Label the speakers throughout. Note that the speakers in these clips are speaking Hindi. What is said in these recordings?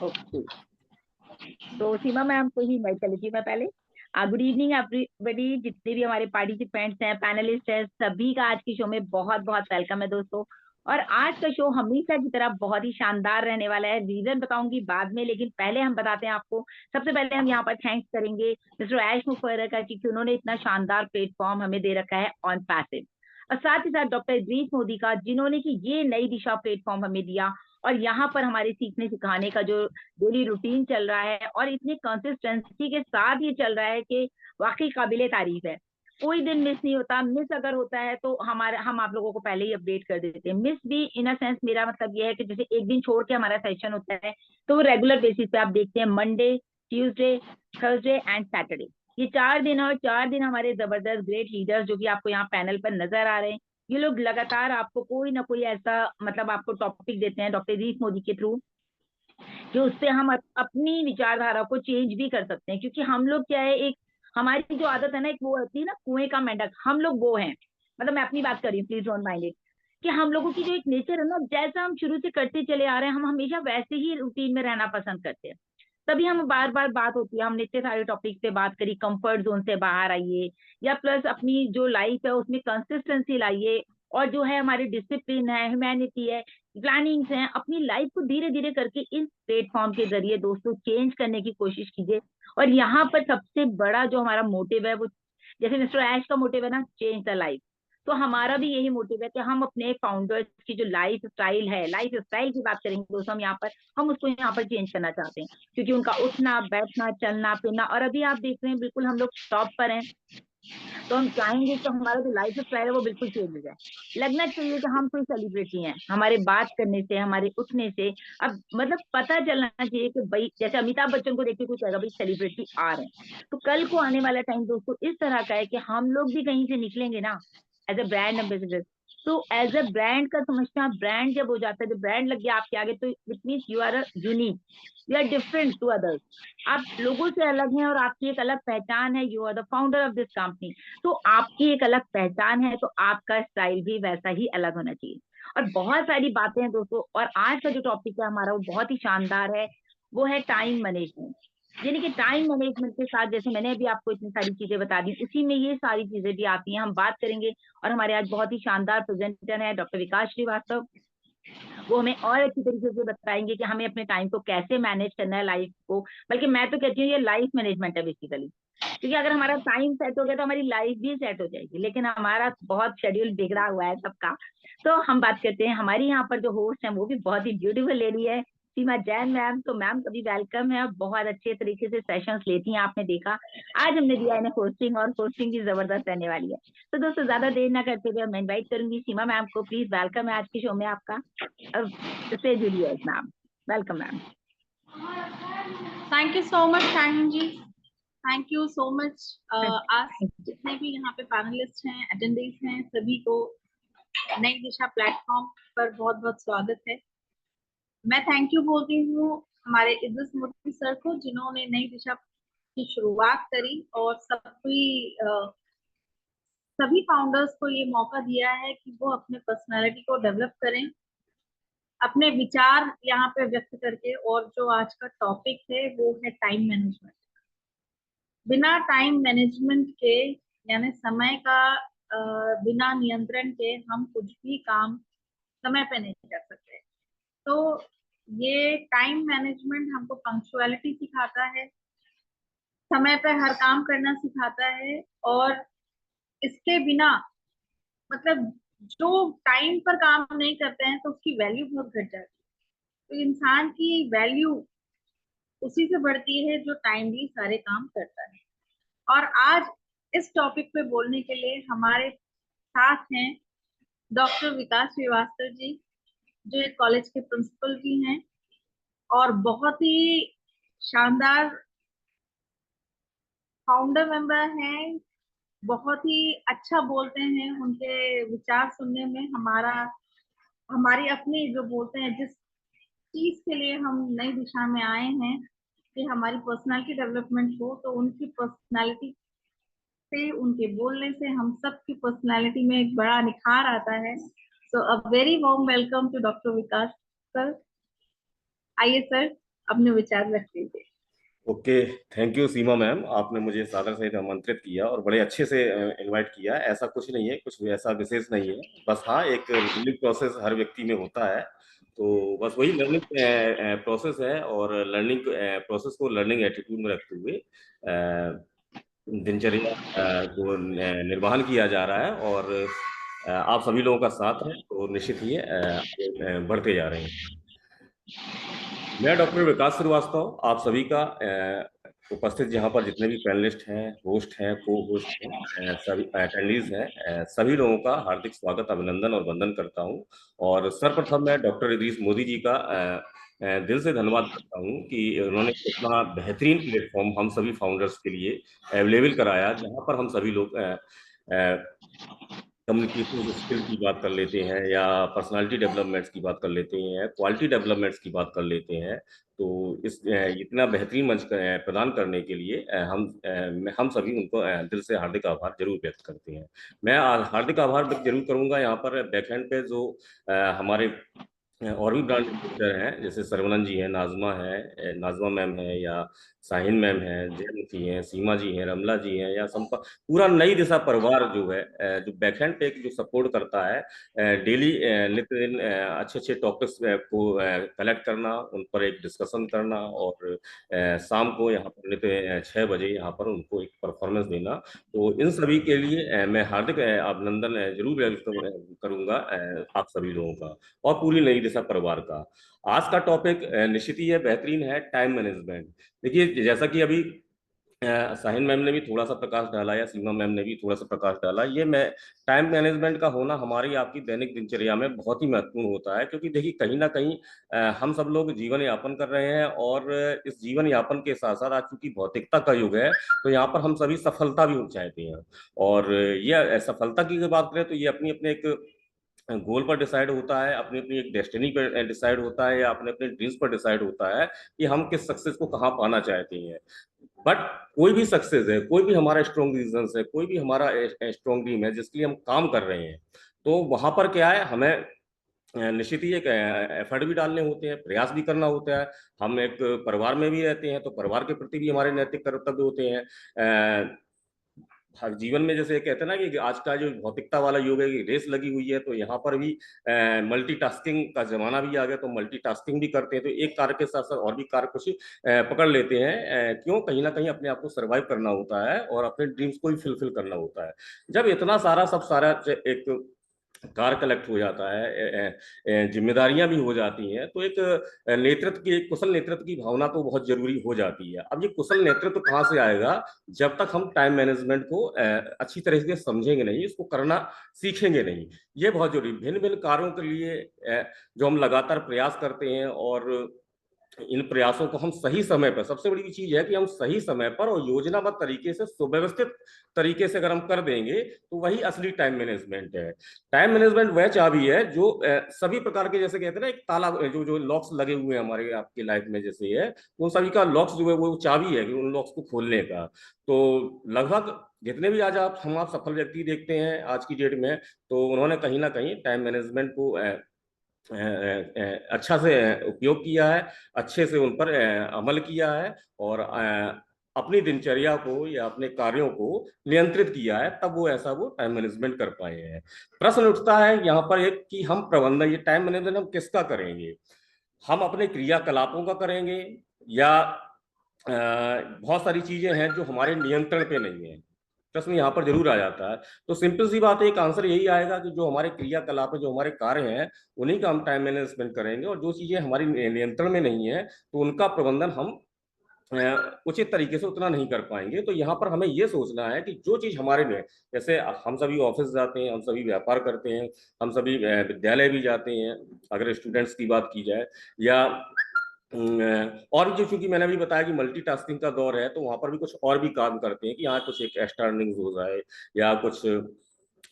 Speaker 1: ओके, तो सीमा मैम को ही इनवाइट कर लीजिए मैं पहले। गुड इवनिंग एवरीबॉडी, जितने भी हमारे पार्टिसिपेंट्स हैं, पैनलिस्ट हैं, सभी का आज के शो में बहुत बहुत वेलकम है दोस्तों। और आज का शो हमेशा की तरह बहुत ही शानदार रहने वाला है। रीजन बताऊंगी बाद में, लेकिन पहले हम बताते हैं आपको। सबसे पहले हम यहाँ पर थैंक्स करेंगे मिस्टर ऐश मुफर्रर का, क्योंकि उन्होंने इतना शानदार प्लेटफॉर्म हमें दे रखा है ऑन पैसिव। और साथ ही साथ डॉक्टर इदरीस मोदी का, जिन्होंने की ये नई दिशा प्लेटफॉर्म हमें दिया। और यहाँ पर हमारे सीखने सिखाने का जो डेली रूटीन चल रहा है और इतनी कंसिस्टेंसी के साथ ये चल रहा है कि वाकई काबिले तारीफ है। कोई दिन मिस नहीं होता। मिस अगर होता है तो हम आप लोगों को पहले ही अपडेट कर देते हैं। मिस भी इन अ सेंस, मेरा मतलब ये है कि जैसे एक दिन छोड़ के हमारा सेशन होता है, तो वो रेगुलर बेसिस पे आप देखते हैं, Monday, Tuesday, Thursday and Saturday. ये 4 दिन, और 4 दिन हमारे जबरदस्त ग्रेट लीडर्स जो कि आपको यहाँ पैनल पर नजर आ रहे हैं, ये लोग लगातार आपको कोई ना कोई ऐसा मतलब आपको टॉपिक देते हैं डॉक्टर इदरीस मोदी के थ्रू, कि उससे हम अपनी विचारधारा को चेंज भी कर सकते हैं। क्योंकि हम लोग क्या है, एक हमारी जो आदत है ना, एक वो होती है ना कुएं का मेंढक, हम लोग वो हैं। मतलब मैं अपनी बात कर रही हूँ, प्लीज डोंट माइंड इट। कि हम लोगों की जो एक नेचर है ना, जैसा हम शुरू से करते चले आ रहे हैं, हम हमेशा वैसे ही रूटीन में रहना पसंद करते हैं। तभी हम बार बार बात होती है, हमने इतने सारे टॉपिक पे बात करी, कंफर्ट जोन से बाहर आइए, या प्लस अपनी जो लाइफ है उसमें कंसिस्टेंसी लाइए। और जो है हमारी डिसिप्लिन है, ह्यूमैनिटी है, प्लानिंग्स हैं, अपनी लाइफ को धीरे धीरे करके इस प्लेटफॉर्म के जरिए दोस्तों चेंज करने की कोशिश कीजिए। और यहाँ पर सबसे बड़ा जो हमारा मोटिव है वो, जैसे मिस्टर ऐश का मोटिव है ना, चेंज द लाइफ, तो हमारा भी यही मोटिव है कि हम अपने फाउंडर्स की जो लाइफ स्टाइल की बात करेंगे दोस्तों हम यहाँ पर, हम उसको यहाँ पर चेंज करना चाहते हैं। क्योंकि उनका उठना बैठना चलना फिरना, और अभी आप देख रहे हैं बिल्कुल हम लोग टॉप पर हैं, तो हम चाहेंगे कि हमारा जो लाइफ स्टाइल है वो बिल्कुल चेंज हो जाए। लगना चाहिए कि हम कोई सेलिब्रिटी हैं, हमारे बात करने से, हमारे उठने से। अब मतलब पता चलना चाहिए कि भाई, जैसे अमिताभ बच्चन को देख के कोई कहेगा भाई सेलिब्रिटी आ रहे हैं, तो कल को आने वाला टाइम दोस्तों इस तरह का है कि हम लोग भी कहीं से निकलेंगे ना, एज अ ब्रांड एम्बेसडर। तो एज अ ब्रांड का समझते हैं आप, ब्रांड जब हो जाता है, जब ब्रांड लग गया आपके आगे, तो it mean you are unique, you are different to others. आप लोगों से अलग हैं और आपकी एक अलग पहचान है, you are the founder of this company. तो आपकी एक अलग पहचान है, तो आपका स्टाइल भी वैसा ही अलग होना चाहिए। और बहुत सारी बातें हैं दोस्तों, और आज का जो टॉपिक है हमारा वो बहुत ही शानदार है। वो है टाइम मैनेजमेंट। यानी कि टाइम मैनेजमेंट के साथ, जैसे मैंने अभी आपको इतनी सारी चीजें बता दी, उसी में ये सारी चीजें भी आती हैं, हम बात करेंगे। और हमारे आज बहुत ही शानदार प्रेजेंटर है डॉक्टर विकास श्रीवास्तव। वो हमें और अच्छी तरीके से बताएंगे कि हमें अपने टाइम को कैसे मैनेज करना है, लाइफ को। बल्कि मैं तो कहती हूँ ये लाइफ मैनेजमेंट है बेसिकली। क्योंकि अगर हमारा टाइम सेट हो गया तो हमारी लाइफ भी सेट हो जाएगी। लेकिन हमारा बहुत शेड्यूल बिगड़ा हुआ है सबका। तो हम बात करते हैं, हमारी यहाँ पर जो होस्ट है वो भी बहुत ही ब्यूटीफुल लेडी है, सीमा जैन मैम। तो मैम कभी वेलकम है, और बहुत अच्छे तरीके से सेशंस लेती हैं, आपने देखा। आज हमने दिया इन्हें होस्टिंग, और होस्टिंग भी जबरदस्त रहने वाली है। तो दोस्तों ज्यादा देर ना करते हुए मैं इन्वाइट करूंगी सीमा मैम को। प्लीज वेलकम है आज के शो में आपका। से जुड़िए ma'am. Welcome ma'am.
Speaker 2: Thank you so much Shahin ji, thank you so much. आज जितने भी यहाँ पे पैनलिस्ट हैं, अटेंडेंट्स हैं, सभी को नई दिशा प्लेटफॉर्म पर बहुत बहुत स्वागत है। मैं थैंक यू बोलती हूँ हमारे इदरीस मोदी सर को, जिन्होंने नई दिशा की शुरुआत करी और सभी फाउंडर्स को ये मौका दिया है कि वो अपने पर्सनालिटी को डेवलप करें, अपने विचार यहाँ पे व्यक्त करके। और जो आज का टॉपिक है वो है टाइम मैनेजमेंट। बिना टाइम मैनेजमेंट के, यानी समय का बिना नियंत्रण के हम कुछ भी काम समय पे नहीं कर सकते। तो ये टाइम मैनेजमेंट हमको पंक्चुअलिटी सिखाता है, समय पे हर काम करना सिखाता है। और इसके बिना मतलब जो टाइम पर काम नहीं करते हैं तो उसकी वैल्यू बहुत घट जाती है। तो इंसान की वैल्यू उसी से बढ़ती है जो टाइमली सारे काम करता है। और आज इस टॉपिक पे बोलने के लिए हमारे साथ हैं डॉक्टर विकास श्रीवास्तव जी, जो एक कॉलेज के प्रिंसिपल भी हैं और बहुत ही शानदार फाउंडर मेंबर हैं। बहुत ही अच्छा बोलते हैं, उनके विचार सुनने में हमारी अपनी जो बोलते हैं, जिस चीज के लिए हम नई दिशा में आए हैं कि हमारी पर्सनालिटी डेवलपमेंट हो, तो उनकी पर्सनालिटी से, उनके बोलने से हम सब की पर्सनालिटी में एक बड़ा निखार आता है। So a very warm welcome to doctor Vikas sir. आइए सर। अपने विचार रख लीजिए।
Speaker 3: Okay, thank you Seema ma'am, आपने मुझे सादर सहित आमंत्रित किया और बड़े अच्छे से इनवाइट किया। ऐसा कुछ नहीं है, कुछ ऐसा विशेष नहीं है, बस हाँ एक लर्निंग प्रोसेस हर व्यक्ति में होता है। तो बस वही लर्निंग प्रोसेस है, और लर्निंग प्रोसेस को लर्निंग एटीट्यूड में रखते हुए दिनचर्या को निर्वहन किया जा रहा है, और आप सभी लोगों का साथ है तो निश्चित ही आगे बढ़ते जा रहे हैं। मैं डॉक्टर विकास श्रीवास्तव आप सभी का उपस्थित यहाँ पर जितने भी पैनलिस्ट हैं, होस्ट हैं, को होस्ट हैं, सभी अटेंडीज हैं, सभी लोगों का हार्दिक स्वागत, अभिनंदन और वंदन करता हूँ। और सर्वप्रथम मैं डॉक्टर इदरीस मोदी जी का दिल से धन्यवाद करता हूँ कि उन्होंने इतना बेहतरीन प्लेटफॉर्म हम सभी फाउंडर्स के लिए अवेलेबल कराया, जहाँ पर हम सभी लोग कम्युनिकेशन स्किल की बात कर लेते हैं, या पर्सनालिटी डेवलपमेंट्स की बात कर लेते हैं, क्वालिटी डेवलपमेंट्स की बात कर लेते हैं। तो इस इतना बेहतरीन मंच प्रदान करने के लिए हम सभी उनको दिल से हार्दिक आभार जरूर व्यक्त करते हैं। मैं हार्दिक आभार व्यक्त जरूर करूंगा यहाँ पर बैकएंड पे जो हमारे और भी ब्रांड एम्बेसडर हैं, जैसे सरवनन जी हैं, नाजमा है, नाजमा मैम है, या साहिन मैम है, जयमुखी हैं, सीमा जी हैं, रमला जी हैं, या संपा पूरा नई दिशा परिवार जो है, जो बैकएंड पे जो सपोर्ट करता है डेली नित्य दिन अच्छे अच्छे टॉपिक्स को कलेक्ट करना, उन पर एक डिस्कशन करना, और शाम को यहाँ पर नित्य 6 बजे यहाँ पर उनको एक परफॉर्मेंस देना। तो इन सभी के लिए मैं हार्दिक अभिनंदन जरूर व्यक्त करूंगा आप सभी लोगों का और पूरी नई दिशा परिवार का। आज का टॉपिक निश्चित ही है, बेहतरीन है, टाइम मैनेजमेंट। देखिए, जैसा कि अभी साहिन मैम ने भी थोड़ा सा प्रकाश डाला, या सीमा मैम ने भी थोड़ा सा प्रकाश डाला, ये मैं टाइम मैनेजमेंट का होना हमारी आपकी दैनिक दिनचर्या में बहुत ही महत्वपूर्ण होता है। क्योंकि देखिए, कहीं ना कहीं हम सब लोग जीवन यापन कर रहे हैं, और इस जीवन यापन के साथ साथ आज चूंकि भौतिकता का युग है, तो यहाँ पर हम सभी सफलता भी चाहते हैं। और ये सफलता की बात करें तो ये अपनी अपने एक गोल पर डिसाइड होता है, अपनी अपनी एक डेस्टिनी पर डिसाइड होता है, या अपने अपने ड्रीम्स पर डिसाइड होता है कि हम किस सक्सेस को कहाँ पाना चाहते हैं। बट कोई भी सक्सेस है, कोई भी हमारा स्ट्रॉन्ग रीजन है, कोई भी हमारा स्ट्रॉन्ग ड्रीम है जिसके लिए हम काम कर रहे हैं, तो वहां पर क्या है, हमें निश्चित ही एक एफर्ट भी डालने होते हैं, प्रयास भी करना होता है। हम एक परिवार में भी रहते हैं, तो परिवार के प्रति भी हमारे नैतिक कर्तव्य होते हैं। हर जीवन में जैसे कहते हैं ना कि आज का जो भौतिकता वाला युग है, रेस लगी हुई है, तो यहाँ पर भी मल्टीटास्किंग का जमाना भी आ गया, तो मल्टीटास्किंग भी करते हैं, तो एक कार्य के साथ साथ और भी कार्य कुछ पकड़ लेते हैं। क्यों? कहीं ना कहीं अपने आप को सर्वाइव करना होता है, और अपने ड्रीम्स को भी फुलफिल करना होता है। जब इतना सारा सारा एक कार कलेक्ट हो जाता है, जिम्मेदारियां भी हो जाती हैं, तो एक नेतृत्व की, एक कुशल नेतृत्व की भावना तो बहुत जरूरी हो जाती है। अब ये कुशल नेतृत्व कहाँ से आएगा? जब तक हम टाइम मैनेजमेंट को अच्छी तरह से समझेंगे नहीं, इसको करना सीखेंगे नहीं। ये बहुत जरूरी, भिन्न भिन्न कार्यों के लिए जो हम लगातार प्रयास करते हैं, और इन प्रयासों को हम सही समय पर, सबसे बड़ी चीज है कि हम सही समय पर और योजनाबद्ध तरीके से, सुव्यवस्थित तरीके से अगर हम कर देंगे, तो वही असली टाइम मैनेजमेंट है। टाइम मैनेजमेंट वह चाबी है जो सभी प्रकार के, जैसे कहते हैं ना, एक ताला, जो जो लॉक्स लगे हुए हैं हमारे आपकी लाइफ में जैसे है, उन सभी का लॉक्स जो है वो चाबी है कि उन लॉक्स को खोलने का। तो लगभग जितने भी आज आप सफल व्यक्ति देखते हैं आज की डेट में, तो उन्होंने कहीं ना कहीं टाइम मैनेजमेंट को अच्छा से उपयोग किया है, अच्छे से उन पर अमल किया है, और अपनी दिनचर्या को या अपने कार्यों को नियंत्रित किया है, तब वो ऐसा वो टाइम मैनेजमेंट कर पाए हैं। प्रश्न उठता है यहाँ पर एक कि हम प्रबंधन, ये टाइम मैनेजमेंट हम किसका करेंगे? हम अपने क्रियाकलापों का करेंगे, या बहुत सारी चीजें हैं जो हमारे नियंत्रण पे नहीं है? प्रश्न यहाँ पर जरूर आ जाता है। तो सिंपल सी बात है, एक आंसर यही आएगा कि जो हमारे क्रियाकलाप है, जो हमारे कार्य हैं, उन्हीं का हम टाइम मैनेजमेंट करेंगे, और जो चीजें हमारी नियंत्रण में नहीं है, तो उनका प्रबंधन हम उचित तरीके से उतना नहीं कर पाएंगे। तो यहाँ पर हमें ये सोचना है कि जो चीज हमारे लिए, जैसे हम सभी ऑफिस जाते हैं, हम सभी व्यापार करते हैं, हम सभी विद्यालय भी जाते हैं, अगर स्टूडेंट्स की बात की जाए, या और जो, चूंकि मैंने अभी बताया कि मल्टीटास्किंग का दौर है, तो वहां पर भी कुछ और भी काम करते हैं कि यहाँ कुछ एक एक्स्ट्रा अर्निंग हो जाए, या कुछ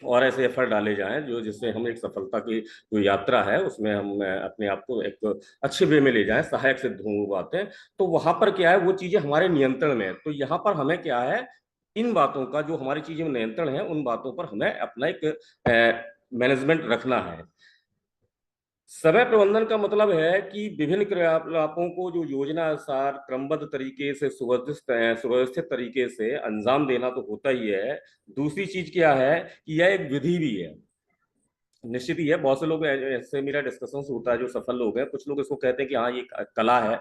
Speaker 3: और ऐसे एफर्ट डाले जाएं जो, जिससे हम एक सफलता की जो यात्रा है उसमें हम अपने आप को एक अच्छे वे में ले जाएं, सहायक सिद्ध हों बातें। तो वहां पर क्या है, वो चीजें हमारे नियंत्रण में है। तो यहाँ पर हमें क्या है, इन बातों का, जो हमारी चीजें में नियंत्रण है, उन बातों पर हमें अपना एक मैनेजमेंट रखना है। समय प्रबंधन का मतलब है कि विभिन्न क्रियाकलापों को जो योजना अनुसार क्रमबद्ध तरीके से सुव्यवस्थित तरीके से अंजाम देना तो होता ही है। दूसरी चीज क्या है कि यह एक विधि भी है, निश्चित ही है। बहुत से लोग ऐसे मेरा डिस्कशन होता है जो सफल लोग हैं, कुछ लोग इसको कहते हैं कि हाँ ये कला है,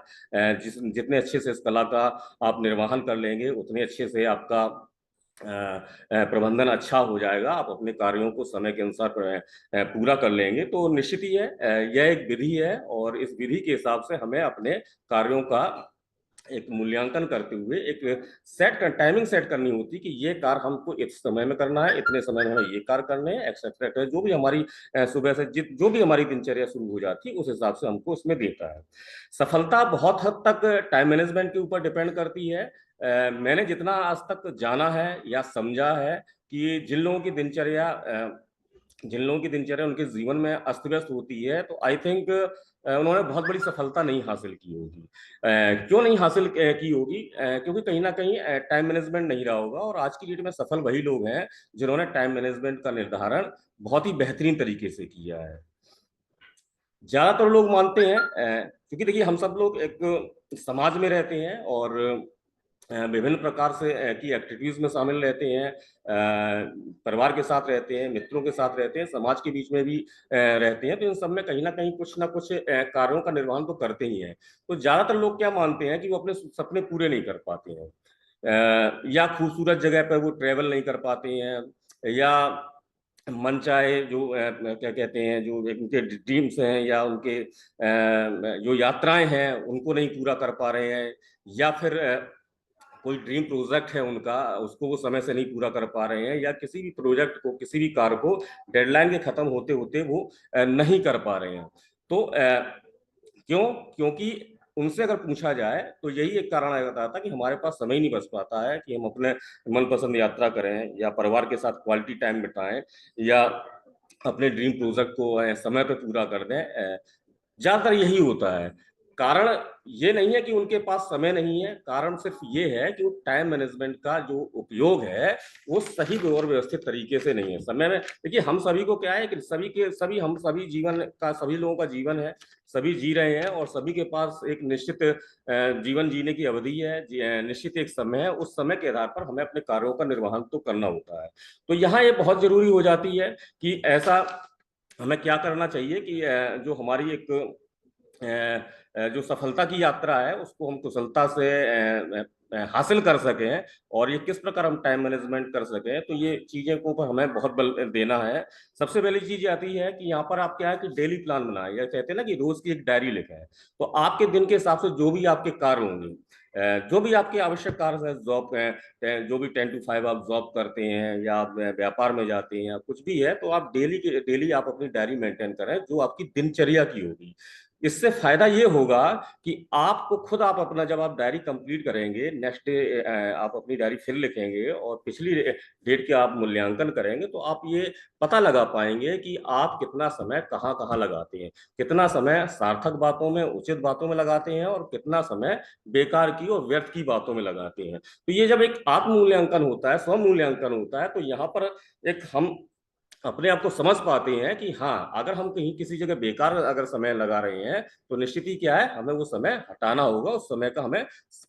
Speaker 3: जितने अच्छे से इस कला का आप निर्वहन कर लेंगे उतने अच्छे से आपका प्रबंधन अच्छा हो जाएगा, आप अपने कार्यों को समय के अनुसार पूरा कर लेंगे। तो निश्चित ही है यह एक विधि है और इस विधि के हिसाब से हमें अपने कार्यों का एक मूल्यांकन करते हुए एक टाइमिंग सेट करनी होती कि ये कार्य हमको इस समय में करना है, इतने समय में हमें ये कार्य करने हैं, एक्सेट्रा। जो भी हमारी सुबह से जो भी हमारी दिनचर्या शुरू हो जाती है उस हिसाब से हमको उसमें देता है। सफलता बहुत हद तक टाइम मैनेजमेंट के ऊपर डिपेंड करती है। मैंने जितना आज तक जाना है या समझा है कि जिन लोगों की दिनचर्या उनके जीवन में अस्त व्यस्त होती है, तो आई थिंक उन्होंने बहुत बड़ी सफलता नहीं हासिल की होगी। क्यों नहीं हासिल की होगी? क्योंकि कहीं ना कहीं टाइम मैनेजमेंट नहीं रहा होगा। और आज की डेट में सफल वही लोग हैं जिन्होंने टाइम मैनेजमेंट का निर्धारण बहुत ही बेहतरीन तरीके से किया है। ज्यादातर लोग मानते हैं क्योंकि देखिए हम सब लोग एक समाज में रहते हैं और विभिन्न प्रकार से की एक्टिविटीज में शामिल रहते हैं, परिवार के साथ रहते हैं, मित्रों के साथ रहते हैं, समाज के बीच में भी रहते हैं। तो इन सब में कहीं ना कुछ कार्यों का निर्वहन तो करते ही हैं। तो ज्यादातर लोग क्या मानते हैं कि वो अपने सपने पूरे नहीं कर पाते हैं, या खूबसूरत जगह पर वो ट्रेवल नहीं कर पाते हैं, या मन चाहे जो क्या कहते हैं जो उनके ड्रीम्स हैं या उनके जो यात्राएं हैं उनको नहीं पूरा कर पा रहे हैं, या फिर कोई ड्रीम प्रोजेक्ट है उनका उसको वो समय से नहीं पूरा कर पा रहे हैं, या किसी भी प्रोजेक्ट को किसी भी कार्य को डेडलाइन के खत्म होते होते वो नहीं कर पा रहे हैं। तो क्योंकि उनसे अगर पूछा जाए तो यही एक कारण आ जाता था कि हमारे पास समय ही नहीं बच पाता है कि हम अपने मनपसंद यात्रा करें या परिवार के साथ क्वालिटी टाइम बिताएं या अपने ड्रीम प्रोजेक्ट को समय पे पूरा कर दें। ज्यादातर यही होता है। कारण ये नहीं है कि उनके पास समय नहीं है, कारण सिर्फ ये है कि वो टाइम मैनेजमेंट का जो उपयोग है वो सही और व्यवस्थित तरीके से नहीं है। समय में देखिए हम सभी को क्या है कि सभी जीवन का सभी लोगों का जीवन है, सभी जी रहे हैं और सभी के पास एक निश्चित जीवन जीने की अवधि है, निश्चित एक समय है। उस समय के आधार पर हमें अपने कार्यों का निर्वहन तो करना होता है। तो यहाँ ये बहुत जरूरी हो जाती है कि ऐसा हमें क्या करना चाहिए कि जो हमारी एक जो सफलता की यात्रा है उसको हम कुशलता से हासिल कर सकें और ये किस प्रकार हम टाइम मैनेजमेंट कर सकें, तो ये चीजें को ऊपर हमें बहुत बल देना है। सबसे पहली चीज आती है कि यहाँ पर आप क्या है कि डेली प्लान बनाएं, या कहते हैं ना कि रोज की एक डायरी लिखें। तो आपके दिन के हिसाब से जो भी आपके कार्य होंगे, जो भी आपके आवश्यक कार्य है, जॉब जो भी 10 to 5 आप जॉब करते हैं या आप व्यापार में जाते हैं या कुछ भी है, तो आप डेली आप अपनी डायरी मेंटेन करें जो आपकी दिनचर्या की होगी। इससे फायदा ये होगा कि आपको खुद आप अपना जब आप डायरी कंप्लीट करेंगे, नेक्स्ट डे आप अपनी डायरी फिर लिखेंगे और पिछली डेट के आप मूल्यांकन करेंगे, तो आप ये पता लगा पाएंगे कि आप कितना समय कहाँ कहाँ लगाते हैं, कितना समय सार्थक बातों में उचित बातों में लगाते हैं और कितना समय बेकार की और व्यर्थ की बातों में लगाते हैं। तो ये जब एक आत्म मूल्यांकन होता है, स्व मूल्यांकन होता है, तो यहाँ पर एक हम अपने आप को समझ पाते हैं कि हाँ अगर हम कहीं किसी जगह बेकार अगर समय लगा रहे हैं तो निश्चित ही क्या है हमें वो समय हटाना होगा, उस समय का हमें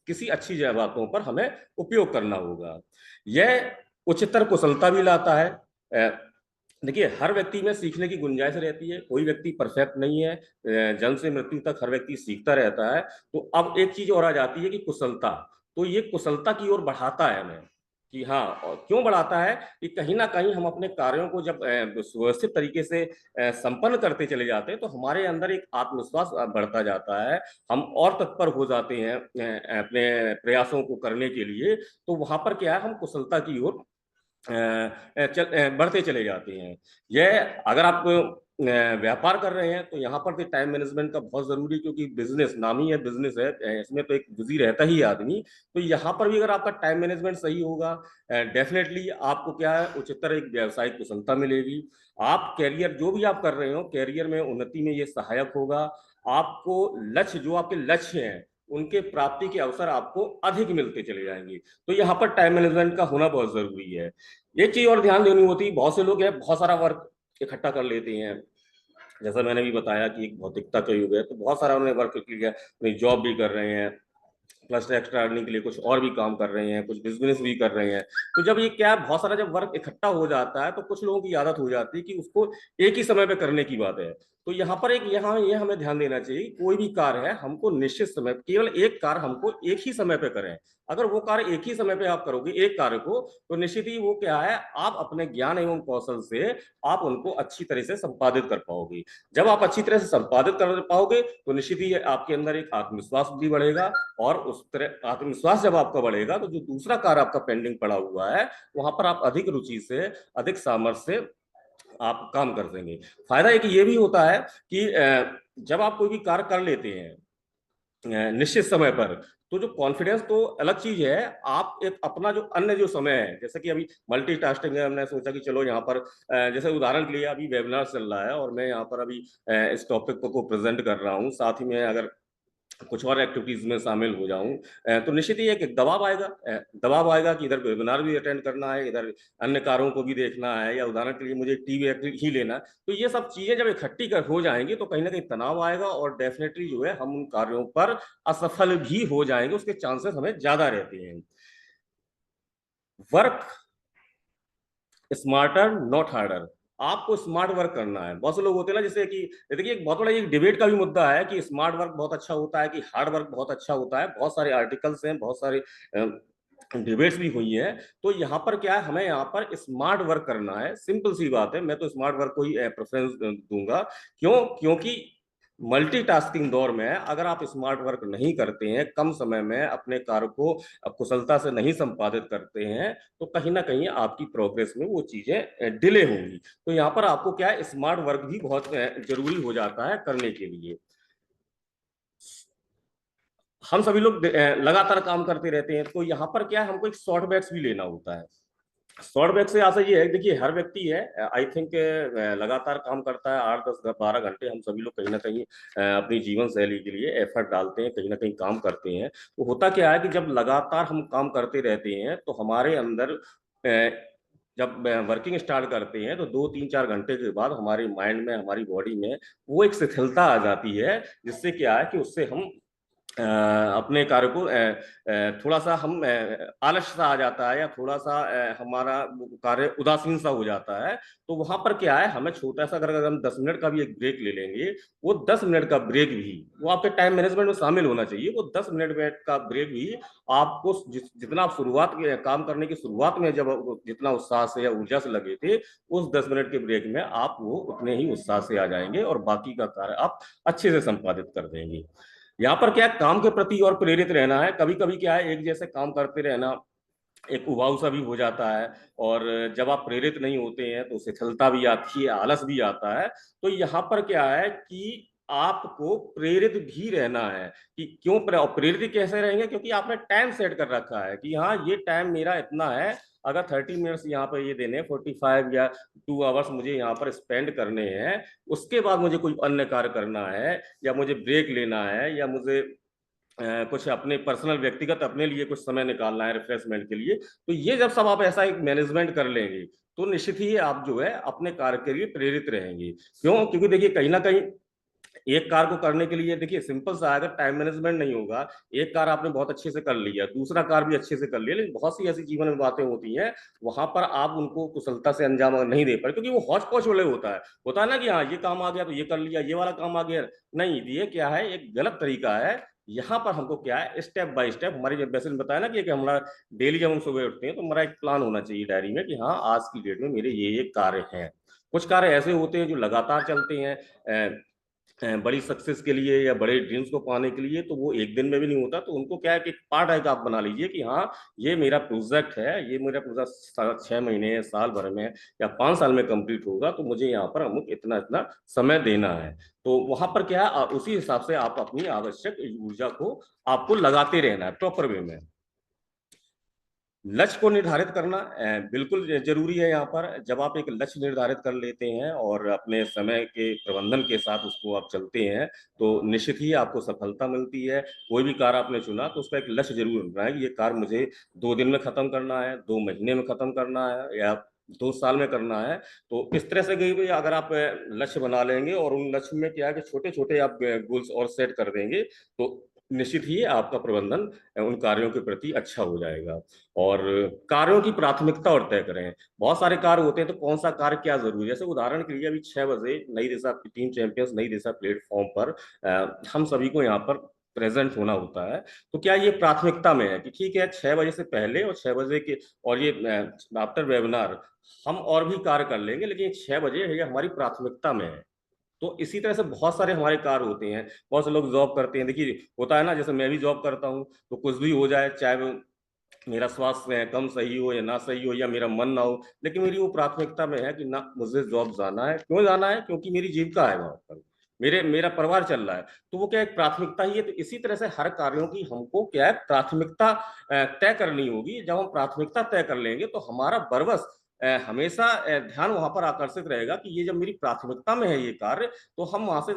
Speaker 3: किसी अच्छी बातों पर हमें उपयोग करना होगा। यह उच्चतर कुशलता भी लाता है। देखिए हर व्यक्ति में सीखने की गुंजाइश रहती है, कोई व्यक्ति परफेक्ट नहीं है, जन्म से मृत्यु तक हर व्यक्ति सीखता रहता है। तो अब एक चीज और आ जाती है कि कुशलता, तो ये कुशलता की ओर बढ़ाता है हमें कि हाँ, और क्यों बढ़ाता है कि कहीं ना कहीं हम अपने कार्यों को जब सुव्यवस्थित तरीके से संपन्न करते चले जाते हैं तो हमारे अंदर एक आत्मविश्वास बढ़ता जाता है, हम और तत्पर हो जाते हैं अपने प्रयासों को करने के लिए। तो वहां पर क्या है हम कुशलता की ओर बढ़ते चले जाते हैं। यह अगर आप व्यापार कर रहे हैं तो यहाँ पर तो टाइम मैनेजमेंट का बहुत जरूरी, क्योंकि बिजनेस नाम ही है बिजनेस है, इसमें तो एक बिजी रहता ही आदमी। तो यहाँ पर भी अगर आपका टाइम मैनेजमेंट सही होगा, डेफिनेटली आपको क्या है उच्चतर एक व्यावसायिक कुशलता मिलेगी। आप कैरियर जो भी आप कर रहे हो कैरियर में उन्नति में ये सहायक होगा। आपको लक्ष्य जो आपके लक्ष्य हैं उनके प्राप्ति के अवसर आपको अधिक मिलते चले जाएंगे। तो यहाँ पर टाइम मैनेजमेंट का होना बहुत जरूरी है। एक चीज और ध्यान देनी होती है, बहुत से लोग है बहुत सारा वर्क इकट्ठा कर लेते हैं, जैसा मैंने भी बताया कि एक भौतिकता का युग है, तो बहुत सारा उन्होंने वर्क किया, अपनी जॉब भी कर रहे हैं, प्लस एक्स्ट्रा अर्निंग के लिए कुछ और भी काम कर रहे हैं, कुछ बिजनेस भी कर रहे हैं। तो जब ये क्या बहुत सारा जब वर्क इकट्ठा हो जाता है तो कुछ लोगों की आदत हो जाती है कि उसको एक ही समय पे करने की बात है। तो यहाँ पर एक यहाँ ये हमें ध्यान देना चाहिए, कोई भी कार्य है हमको निश्चित समय, केवल एक कार्य हमको एक ही समय पे करें। अगर वो कार्य एक ही समय पे आप करोगे एक कार्य को, तो निश्चित ही वो क्या है, आप अपने ज्ञान एवं कौशल से आप उनको अच्छी तरह से संपादित कर पाओगे। जब आप अच्छी तरह से संपादित कर पाओगे तो निश्चित ही आपके अंदर एक आत्मविश्वास भी बढ़ेगा, और उस तरह आत्मविश्वास जब आपका बढ़ेगा तो जो दूसरा कार्य आपका पेंडिंग पड़ा हुआ है वहां पर आप अधिक रुचि से, अधिक सामर्थ्य से आप काम कर देंगे। फायदा एक ये भी होता है कि जब आप कोई भी कार्य कर लेते हैं निश्चित समय पर, तो जो कॉन्फिडेंस तो अलग चीज है, आप एक अपना जो अन्य जो समय है, जैसे कि अभी मल्टीटास्किंग है, हमने सोचा कि चलो यहाँ पर जैसे उदाहरण के लिए अभी वेबिनार चल रहा है और मैं यहाँ पर अभी इस टॉपिक को प्रेजेंट कर रहा हूँ, साथ ही में अगर कुछ और एक्टिविटीज में शामिल हो जाऊं तो निश्चित ही एक दबाव आएगा कि इधर वेबिनार भी अटेंड करना है, इधर अन्य कार्यों को भी देखना है, या उदाहरण के लिए मुझे टीवी ही लेना है। तो ये सब चीजें जब इकट्ठी कर हो जाएंगी तो कहीं ना कहीं तनाव आएगा, और डेफिनेटली जो है हम उन कार्यों पर असफल भी हो जाएंगे, उसके चांसेस हमें ज्यादा रहते हैं। वर्क स्मार्टर नॉट हार्डर, आपको स्मार्ट वर्क करना है। बहुत से लोग होते हैं ना, जैसे कि देखिए एक बहुत बड़ा एक डिबेट का भी मुद्दा है कि स्मार्ट वर्क बहुत अच्छा होता है कि हार्ड वर्क बहुत अच्छा होता है। बहुत सारे आर्टिकल्स हैं, बहुत सारे डिबेट्स भी हुई है। तो यहाँ पर क्या है, हमें यहाँ पर स्मार्ट वर्क करना है, सिंपल सी बात है। मैं तो स्मार्ट वर्क को ही प्रेफरेंस दूंगा। क्योंकि मल्टीटास्किंग दौर में अगर आप स्मार्ट वर्क नहीं करते हैं, कम समय में अपने कार्य को कुशलता से नहीं संपादित करते हैं, तो कहीं ना कहीं आपकी प्रोग्रेस में वो चीजें डिले होंगी। तो यहाँ पर आपको क्या है, स्मार्ट वर्क भी बहुत जरूरी हो जाता है करने के लिए। हम सभी लोग लगातार काम करते रहते हैं, तो यहाँ पर क्या है, हमको एक शॉर्ट बैक्स भी लेना होता है। शॉर्ट बैक से आशा ये है, देखिए हर व्यक्ति है आई थिंक लगातार काम करता है 8 10 12 घंटे। हम सभी लोग कहीं ना कहीं अपनी जीवन शैली के लिए एफर्ट डालते हैं, कहीं ना कहीं काम करते हैं। तो होता क्या है कि जब लगातार हम काम करते रहते हैं तो हमारे अंदर जब वर्किंग स्टार्ट करते हैं तो 2 3 4 घंटे के बाद हमारे माइंड में, हमारी बॉडी में वो एक शिथिलता आ जाती है, जिससे क्या है कि उससे हम अपने कार्य को थोड़ा सा हम आलस सा आ जाता है, या थोड़ा सा हमारा कार्य उदासीन सा हो जाता है। तो वहां पर क्या है, हमें छोटा सा अगर हम 10 मिनट का भी एक ब्रेक ले लेंगे, वो 10 मिनट का ब्रेक भी वो आपके टाइम मैनेजमेंट में शामिल होना चाहिए। वो 10 मिनट का ब्रेक भी आपको जितना आप काम करने की शुरुआत में जब जितना उत्साह से या ऊर्जा से लगे थे, उस 10 मिनट के ब्रेक में आप वो उतने ही उत्साह से आ जाएंगे और बाकी का कार्य आप अच्छे से संपादित कर देंगे। यहाँ पर क्या काम के प्रति और प्रेरित रहना है। कभी कभी क्या है, एक जैसे काम करते रहना एक उबाऊ सा भी हो जाता है, और जब आप प्रेरित नहीं होते हैं तो शिथिलता भी आती है, आलस भी आता है। तो यहाँ पर क्या है कि आपको प्रेरित भी रहना है। कि क्यों प्रेरित कैसे रहेंगे, क्योंकि आपने टाइम सेट कर रखा है कि हाँ ये टाइम मेरा इतना है। अगर 30 मिनट्स यहाँ पर ये देने, 45 या 2 आवर्स मुझे यहाँ पर स्पेंड करने हैं, उसके बाद मुझे कोई अन्य कार्य करना है, या मुझे ब्रेक लेना है, या मुझे कुछ अपने पर्सनल व्यक्तिगत अपने लिए कुछ समय निकालना है रिफ्रेशमेंट के लिए। तो ये जब सब आप ऐसा एक मैनेजमेंट कर लेंगे तो निश्चित ही आप जो है अपने कार्य के लिए प्रेरित रहेंगे। क्यों? क्योंकि देखिए कहीं ना कहीं एक कार को करने के लिए देखिए सिंपल सा, अगर टाइम मैनेजमेंट नहीं होगा, एक कार आपने बहुत अच्छे से कर लिया, दूसरा कार भी अच्छे से कर लिया, लेकिन बहुत सी ऐसी जीवन में बातें होती हैं वहां पर आप उनको कुशलता से अंजाम नहीं दे पाए, क्योंकि वो हौच पौच वाले होता है ना कि हाँ ये काम आ गया तो ये कर लिया, ये वाला काम आ गया नहीं। ये क्या है, एक गलत तरीका है। यहाँ पर हमको क्या है, स्टेप बाय स्टेप हमारी, जब वैसे बताया ना कि हमारा डेली जब हम सुबह उठते हैं तो हमारा एक प्लान होना चाहिए डायरी में कि हाँ आज की डेट में मेरे ये कार्य हैं। कुछ कार्य ऐसे होते हैं जो लगातार चलते हैं बड़ी सक्सेस के लिए या बड़े ड्रीम्स को पाने के लिए, तो वो एक दिन में भी नहीं होता। तो उनको क्या है कि पार्ट है, आप बना लीजिए कि हाँ ये मेरा प्रोजेक्ट है, ये मेरा प्रोजेक्ट 6 महीने, साल भर में या 5 साल में कंप्लीट होगा, तो मुझे यहाँ पर अमुक इतना इतना समय देना है। तो वहां पर क्या है, उसी हिसाब से आप अपनी आवश्यक ऊर्जा को आपको लगाते रहना है प्रॉपर वे में। लक्ष्य को निर्धारित करना बिल्कुल जरूरी है। यहाँ पर जब आप एक लक्ष्य निर्धारित कर लेते हैं और अपने समय के प्रबंधन के साथ उसको आप चलते हैं, तो निश्चित ही आपको सफलता मिलती है। कोई भी कार्य आपने चुना तो उसका एक लक्ष्य जरूर होना है कि ये कार्य मुझे 2 दिन में खत्म करना है, 2 महीने में खत्म करना है, या 2 साल में करना है। तो इस तरह से कहीं भी अगर आप लक्ष्य बना लेंगे और उन लक्ष्य में क्या है कि छोटे छोटे आप गोल्स और सेट कर देंगे, तो निश्चित ही आपका प्रबंधन उन कार्यों के प्रति अच्छा हो जाएगा। और कार्यों की प्राथमिकता और तय करें। बहुत सारे कार्य होते हैं, तो कौन सा कार्य क्या जरूरी है। जैसे उदाहरण के लिए अभी 6 बजे नई दिशा टीम चैंपियंस नई दिशा प्लेटफॉर्म पर हम सभी को यहाँ पर प्रेजेंट होना होता है। तो क्या ये प्राथमिकता में है कि ठीक है 6 बजे से पहले और 6 बजे के और ये आफ्टर वेबिनार हम और भी कार्य कर लेंगे, लेकिन 6 बजे ये हमारी प्राथमिकता में है। तो इसी तरह से बहुत सारे हमारे कार्य होते हैं। बहुत से लोग जॉब करते हैं, देखिए होता है ना, जैसे मैं भी जॉब करता हूँ, तो कुछ भी हो जाए, चाहे वो मेरा स्वास्थ्य कम सही हो या ना सही हो या मेरा मन ना हो, लेकिन मेरी वो प्राथमिकता में है कि ना मुझे जॉब जाना है। क्यों जाना है? क्योंकि मेरी जीविका है वहां पर, मेरा परिवार चल रहा है। तो वो क्या एक प्राथमिकता ही है। तो इसी तरह से हर कार्यों की हमको क्या है प्राथमिकता तय करनी होगी। जब हम प्राथमिकता तय कर लेंगे तो हमारा बरबस हमेशा ध्यान वहां पर आकर्षित रहेगा कि ये जब मेरी प्राथमिकता में है ये कार्य, तो हम वहां से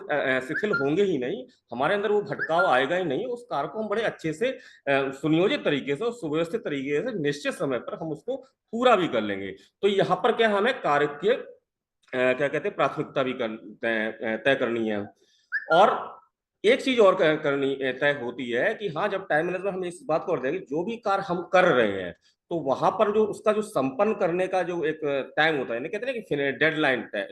Speaker 3: शिथिल होंगे ही नहीं, हमारे अंदर वो भटकाव आएगा ही नहीं। उस कार्य को हम बड़े अच्छे से सुनियोजित तरीके से और सुव्यवस्थित तरीके से निश्चित समय पर हम उसको पूरा भी कर लेंगे। तो यहाँ पर क्या हमें कार्य के क्या कहते हैं प्राथमिकता भी तय करनी है। और एक चीज और करनी तय होती है कि हाँ, जब टाइम मैनेजमेंट हम इस बात को और देंगे, जो भी कार्य हम कर रहे हैं तो वहां पर जो उसका जो संपन्न करने का जो एक टाइम होता है ना, कहते हैं कि डेडलाइन तय,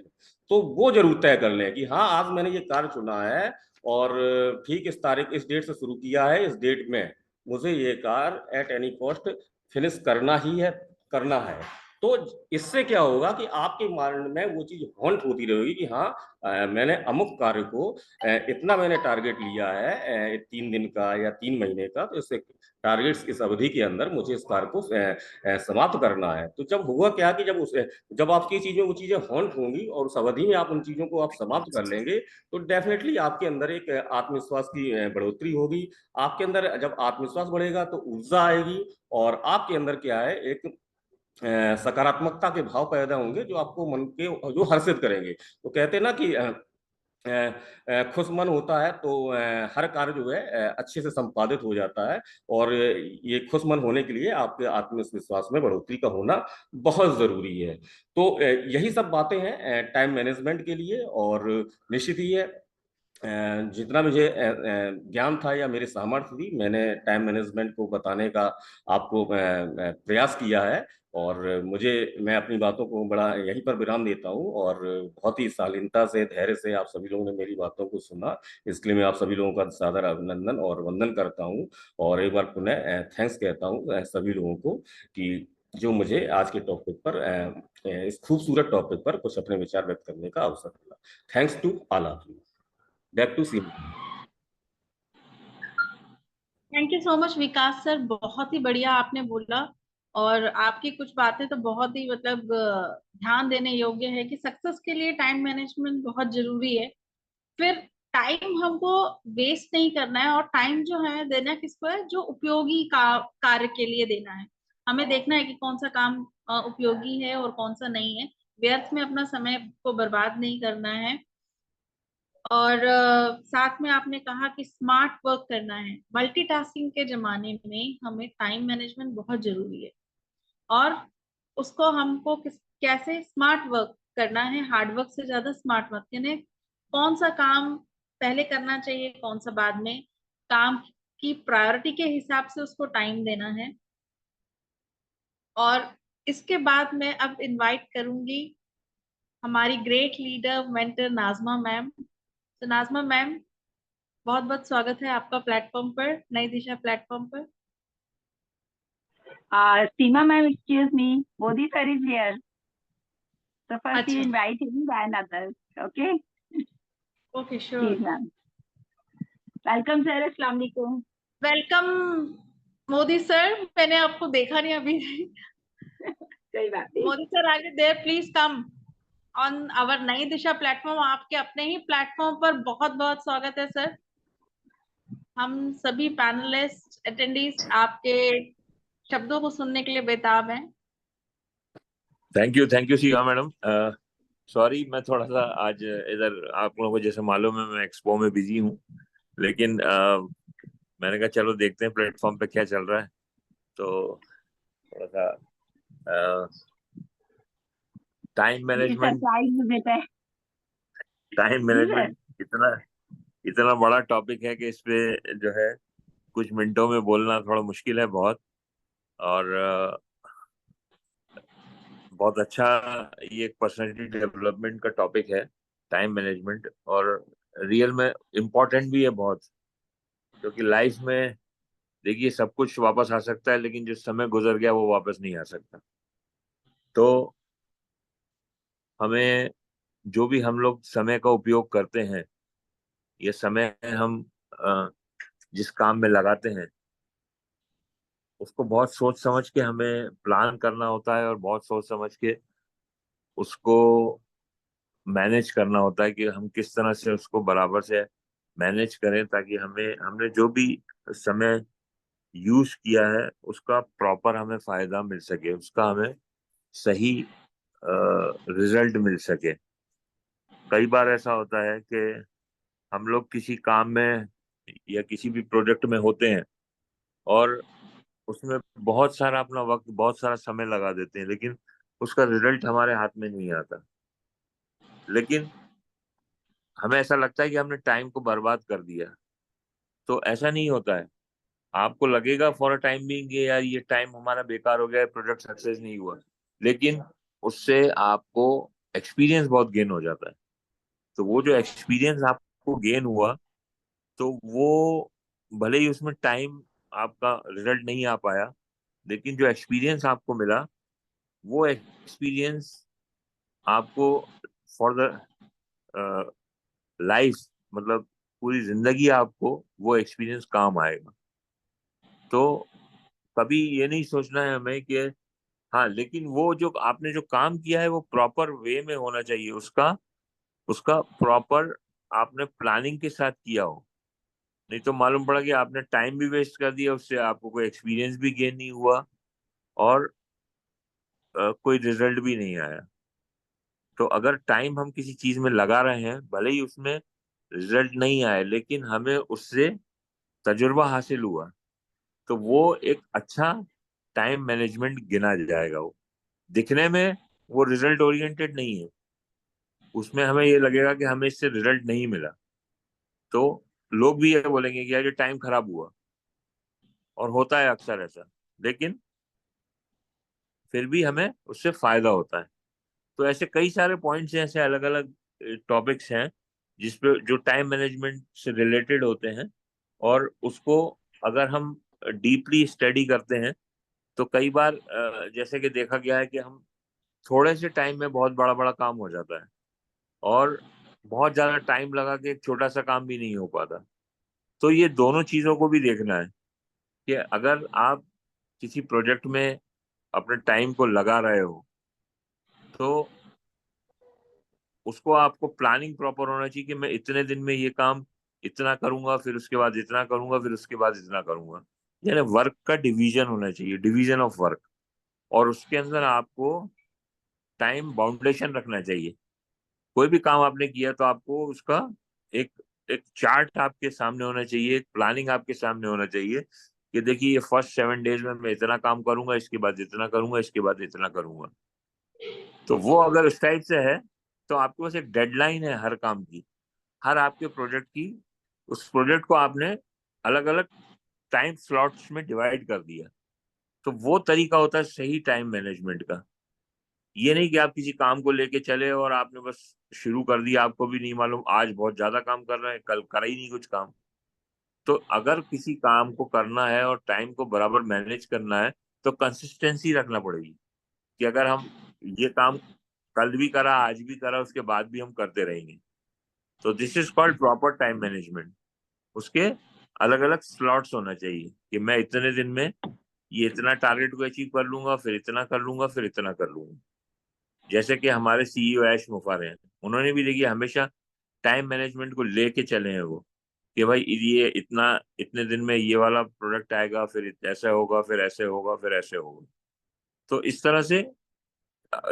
Speaker 3: तो वो जरूर तय कर लें कि हाँ आज मैंने ये कार्य चुना है और ठीक इस तारीख इस डेट से शुरू किया है, इस डेट में मुझे ये कार्य एट एनी कॉस्ट फिनिश करना ही है, करना है। तो इससे क्या होगा कि आपके माइंड में वो चीज हॉन्ट होती रहेगी कि हाँ मैंने अमुक कार्य को इतना मैंने टारगेट लिया है 3 दिन का या 3 महीने का, तो इससे टारगेट्स इस अवधि के अंदर मुझे इस कार्य को समाप्त करना है। तो जब हुआ क्या कि जब आपकी चीजें वो चीजें हॉन्ट होंगी और उस अवधि में आप उन चीजों को आप समाप्त कर लेंगे, तो डेफिनेटली आपके अंदर एक आत्मविश्वास की बढ़ोतरी होगी। आपके अंदर जब आत्मविश्वास बढ़ेगा तो ऊर्जा आएगी और आपके अंदर क्या है एक सकारात्मकता के भाव पैदा होंगे जो आपको मन के जो हर्षित करेंगे। तो कहते हैं ना कि खुश मन होता है तो हर कार्य जो है अच्छे से संपादित हो जाता है। और ये खुश मन होने के लिए आपके आत्मविश्वास में बढ़ोतरी का होना बहुत जरूरी है। तो यही सब बातें हैं टाइम मैनेजमेंट के लिए। और निश्चित ही है जितना मुझे ज्ञान था या मेरे सामर्थ्य थी, मैंने टाइम मैनेजमेंट को बताने का आपको प्रयास किया है। और मैं अपनी बातों को बड़ा यहीं पर विराम देता हूँ। और बहुत ही शालीनता से धैर्य से आप सभी लोगों ने मेरी बातों को सुना, इसके लिए मैं आप सभी लोगों का सादर अभिनंदन और वंदन करता हूँ। और एक बार पुनः थैंक्स कहता हूँ सभी लोगों को कि जो मुझे आज के टॉपिक पर इस खूबसूरत टॉपिक पर कुछ अपने विचार व्यक्त करने का अवसर मिला। Thanks to all of you. Back to see.
Speaker 2: Thank you so much Vikas sir, बहुत ही बढ़िया आपने बोला। और आपकी कुछ बातें तो बहुत ही मतलब ध्यान देने योग्य है कि सक्सेस के लिए टाइम मैनेजमेंट बहुत जरूरी है। फिर टाइम हमको वेस्ट नहीं करना है, और टाइम जो है देना किसको है, जो उपयोगी कार्य के लिए देना है। हमें देखना है कि कौन सा काम उपयोगी है और कौन सा नहीं है। व्यर्थ में अपना समय को बर्बाद नहीं करना है। और साथ में आपने कहा कि स्मार्ट वर्क करना है। मल्टीटास्किंग के जमाने में हमें टाइम मैनेजमेंट बहुत जरूरी है। और उसको हमको कैसे स्मार्ट वर्क करना है, हार्ड वर्क से ज्यादा स्मार्ट वर्क, यानी कौन सा काम पहले करना चाहिए, कौन सा बाद में, काम की प्रायोरिटी के हिसाब से उसको टाइम देना है। और इसके बाद मैं अब इनवाइट करूंगी हमारी great leader mentor Najma ma'am. तो नाजमा मैम, बहुत बहुत स्वागत है आपका प्लेटफॉर्म पर, नई दिशा प्लेटफॉर्म पर।
Speaker 1: Seema ma'am, excuse me. Modi sir is here. So first you
Speaker 2: अच्छा,
Speaker 1: invite him, then others. Okay?
Speaker 2: Okay, sure.
Speaker 1: Please ma'am. Welcome sir. Assalamu alaikum.
Speaker 2: Welcome Modi sir, मैंने आपको देखा नहीं अभी।
Speaker 1: कोई बात नहीं।
Speaker 2: मोदी सर आगे देर, प्लीज कम ऑन आवर नई दिशा प्लेटफॉर्म। आपके अपने ही प्लेटफॉर्म पर बहुत बहुत स्वागत है सर। हम सभी पैनलिस्ट अटेंडीज आपके शब्दों को सुनने के लिए बेताब हैं।
Speaker 4: Thank you Seema madam. Sorry, मैं थोड़ा सा आज इधर, आप लोगों को जैसे मालूम है मैं एक्सपो में बिजी हूँ, लेकिन मैंने कहा चलो देखते हैं प्लेटफॉर्म पे क्या चल रहा है। तो थोड़ा सा टाइम
Speaker 1: ये
Speaker 4: मैनेजमेंट,
Speaker 1: सरप्राइज भी देता है।
Speaker 4: टाइम
Speaker 1: जी सर।
Speaker 4: मैनेजमेंट इतना इतना बड़ा टॉपिक है कि इस पे जो है कुछ मिनटों में बोलना थोड़ा मुश्किल है बहुत। और बहुत अच्छा, ये एक पर्सनालिटी डेवलपमेंट का टॉपिक है, टाइम मैनेजमेंट। और रियल में इम्पोर्टेंट भी है बहुत, क्योंकि लाइफ में देखिए सब कुछ वापस आ सकता है, लेकिन जो समय गुजर गया वो वापस नहीं आ सकता। तो हमें, जो भी हम लोग समय का उपयोग करते हैं, ये समय हम अ, जिस काम में लगाते हैं उसको बहुत सोच समझ के हमें प्लान करना होता है, और बहुत सोच समझ के उसको मैनेज करना होता है कि हम किस तरह से उसको बराबर से मैनेज करें, ताकि हमें, हमने जो भी समय यूज किया है उसका प्रॉपर हमें फायदा मिल सके, उसका हमें सही रिजल्ट मिल सके। कई बार ऐसा होता है कि हम लोग किसी काम में या किसी भी प्रोजेक्ट में होते हैं और उसमें बहुत सारा अपना वक्त, बहुत सारा समय लगा देते हैं, लेकिन उसका रिजल्ट हमारे हाथ में नहीं आता। लेकिन हमें ऐसा लगता है कि हमने टाइम को बर्बाद कर दिया। तो ऐसा नहीं होता है। आपको लगेगा फॉर अ टाइम बीइंग कि यार ये टाइम हमारा बेकार हो गया, प्रोजेक्ट सक्सेस नहीं हुआ, लेकिन उससे आपको एक्सपीरियंस बहुत गेन हो जाता है। तो वो जो एक्सपीरियंस आपको गेन हुआ, तो वो भले ही उसमें टाइम आपका रिजल्ट नहीं आ पाया, लेकिन जो एक्सपीरियंस आपको मिला, वो एक्सपीरियंस आपको फॉर द लाइफ, मतलब पूरी जिंदगी आपको वो एक्सपीरियंस काम आएगा। तो कभी ये नहीं सोचना है हमें कि हाँ, लेकिन वो जो आपने जो काम किया है वो प्रॉपर वे में होना चाहिए, उसका उसका प्रॉपर आपने प्लानिंग के साथ किया हो। नहीं तो मालूम पड़ा कि आपने टाइम भी वेस्ट कर दिया, उससे आपको कोई एक्सपीरियंस भी गेन नहीं हुआ, और कोई रिजल्ट भी नहीं आया। तो अगर टाइम हम किसी चीज में लगा रहे हैं, भले ही उसमें रिजल्ट नहीं आए, लेकिन हमें उससे तजुर्बा हासिल हुआ, तो वो एक अच्छा टाइम मैनेजमेंट गिना जाएगा। वो दिखने में वो रिजल्ट ओरिएंटेड नहीं है, उसमें हमें ये लगेगा कि हमें इससे रिजल्ट नहीं मिला, तो लोग भी ये बोलेंगे कि यार ये टाइम खराब हुआ, और होता है अक्सर ऐसा। लेकिन फिर भी हमें उससे फायदा होता है। तो ऐसे कई सारे पॉइंट्स हैं, ऐसे अलग अलग टॉपिक्स हैं जिसपे जो टाइम मैनेजमेंट से रिलेटेड होते हैं, और उसको अगर हम डीपली स्टडी करते हैं तो कई बार जैसे कि देखा गया है कि हम थोड़े से टाइम में बहुत बड़ा बड़ा काम हो जाता है, और बहुत ज्यादा टाइम लगा के एक छोटा सा काम भी नहीं हो पाता। तो ये दोनों चीजों को भी देखना है कि अगर आप किसी प्रोजेक्ट में अपने टाइम को लगा रहे हो, तो उसको आपको प्लानिंग प्रॉपर होना चाहिए कि मैं इतने दिन में ये काम इतना करूंगा, फिर उसके बाद इतना करूंगा, फिर उसके बाद इतना करूंगा। यानी वर्क का डिवीजन होना चाहिए, डिवीजन ऑफ वर्क। और उसके अंदर आपको टाइम बाउंडेशन रखना चाहिए। कोई भी काम आपने किया तो आपको उसका एक एक चार्ट आपके सामने होना चाहिए, एक प्लानिंग आपके सामने होना चाहिए कि देखिए ये फर्स्ट 7 डेज में मैं इतना काम करूंगा, इसके बाद इतना करूंगा, इसके बाद इतना करूंगा। तो वो अगर उस टाइप से है, तो आपके पास एक डेडलाइन है हर काम की, हर आपके प्रोजेक्ट की। उस प्रोजेक्ट को आपने अलग अलग टाइम स्लॉट्स में डिवाइड कर दिया। तो वो तरीका होता है सही टाइम मैनेजमेंट का। ये नहीं कि आप किसी काम को लेके चले और आपने बस शुरू कर दिया, आपको भी नहीं मालूम आज बहुत ज्यादा काम कर रहे हैं, कल करा ही नहीं कुछ काम। तो अगर किसी काम को करना है और टाइम को बराबर मैनेज करना है, तो कंसिस्टेंसी रखना पड़ेगी कि अगर हम ये काम कल भी करा, आज भी करा, उसके बाद भी हम करते रहेंगे। तो this is called proper time management. उसके अलग अलग स्लॉट्स होना चाहिए कि मैं इतने दिन में ये इतना टारगेट को अचीव कर लूंगा, फिर इतना कर लूंगा, फिर इतना कर लूंगा। जैसे कि हमारे सीईओ ऐश मुफार हैं, उन्होंने भी देखिए हमेशा टाइम मैनेजमेंट को लेके चले हैं वो, कि भाई ये इतना, इतने दिन में ये वाला प्रोडक्ट आएगा, फिर ऐसा होगा, फिर ऐसे होगा, फिर ऐसे होगा। तो इस तरह से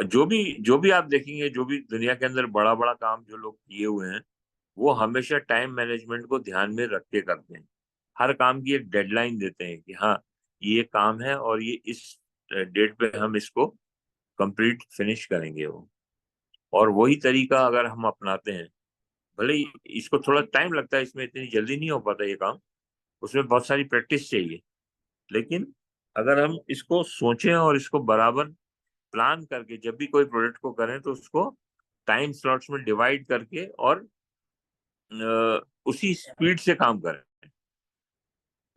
Speaker 4: जो भी आप देखेंगे, जो भी दुनिया के अंदर बड़ा बड़ा काम जो लोग किए हुए हैं, वो हमेशा टाइम मैनेजमेंट को ध्यान में रख के करते हैं। हर काम की एक डेडलाइन देते हैं कि हाँ ये काम है और ये इस डेट पे हम इसको कंप्लीट फिनिश करेंगे वो। और वही तरीका अगर हम अपनाते हैं, भले ही इसको थोड़ा टाइम लगता है, इसमें इतनी जल्दी नहीं हो पाता ये काम, उसमें बहुत सारी प्रैक्टिस चाहिए, लेकिन अगर हम इसको सोचें और इसको बराबर प्लान करके जब भी कोई प्रोजेक्ट को करें तो उसको टाइम स्लॉट्स में डिवाइड करके और उसी स्पीड से काम करें,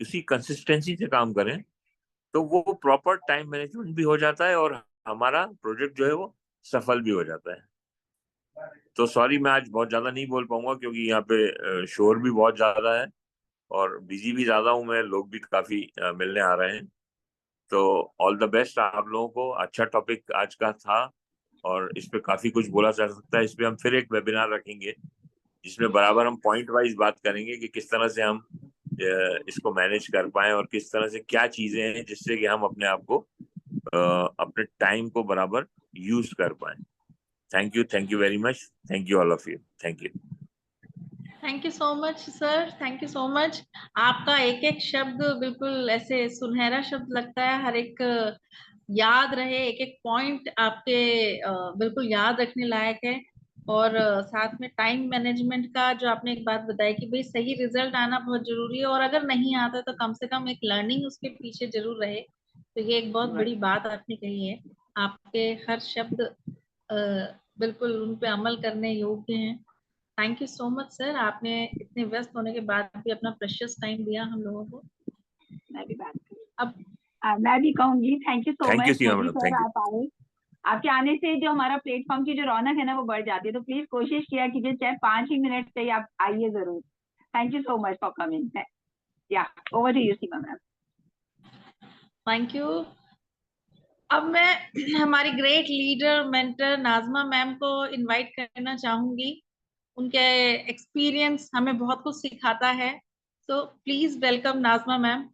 Speaker 4: उसी कंसिस्टेंसी से काम करें, तो वो प्रॉपर टाइम मैनेजमेंट भी हो जाता है और हमारा प्रोजेक्ट जो है वो सफल भी हो जाता है। तो सॉरी, मैं आज बहुत ज्यादा नहीं बोल पाऊंगा क्योंकि यहाँ पे शोर भी बहुत ज्यादा है और बिजी भी ज्यादा हूँ मैं, लोग भी काफी मिलने आ रहे हैं। तो ऑल द बेस्ट आप लोगों को। अच्छा टॉपिक आज का था और इस पे काफी कुछ बोला जा सकता है। इस पे हम फिर एक वेबिनार रखेंगे जिसमें बराबर हम पॉइंट वाइज बात करेंगे कि किस तरह से हम इसको मैनेज कर पाए और किस तरह से क्या चीजें हैं जिससे कि हम अपने आप को अपने टाइम को बराबर यूज कर पाए। Thank you very much, thank you all of you, thank you.
Speaker 2: Thank you so much sir, thank you so much. आपका एक एक शब्द बिल्कुल ऐसे सुनहरा शब्द लगता है, हर एक याद रहे, एक एक पॉइंट आपके बिल्कुल याद रखने लायक है। और साथ में टाइम मैनेजमेंट का जो आपने एक बात बताई कि भाई सही रिजल्ट आना बहुत जरूरी है, और अगर नहीं आता तो कम से कम एक लर्निंग उसके पीछे जरूर रहे। तो ये एक बहुत बड़ी बात आपने कही है। आपके हर शब्द बिल्कुल उन पे अमल करने योग्य हैं। Thank you so much sir, आपने इतने व्यस्त होने के बाद भी अपना प्रेशियस टाइम दिया हम लोगों को।
Speaker 1: मैं भी बात करूँ
Speaker 2: अब
Speaker 1: मैं भी कहूंगी thank you so
Speaker 4: thank you
Speaker 1: much
Speaker 4: Seema
Speaker 1: Modi
Speaker 4: madam,
Speaker 1: sir,
Speaker 4: thank you.
Speaker 1: आप आए। आपके आने से जो हमारा प्लेटफॉर्म की जो रौनक है ना वो बढ़ जाती है, तो प्लीज कोशिश किया कीजिए, चाहे 5 ही मिनट से ही आप आइए जरूर। Thank you so much for coming. Yeah over to you Seema ma'am.
Speaker 2: Thank you. अब मैं हमारी great leader mentor Najma ma'am को इनवाइट करना चाहूंगी। उनके एक्सपीरियंस हमें बहुत कुछ सिखाता है। तो please welcome Najma ma'am.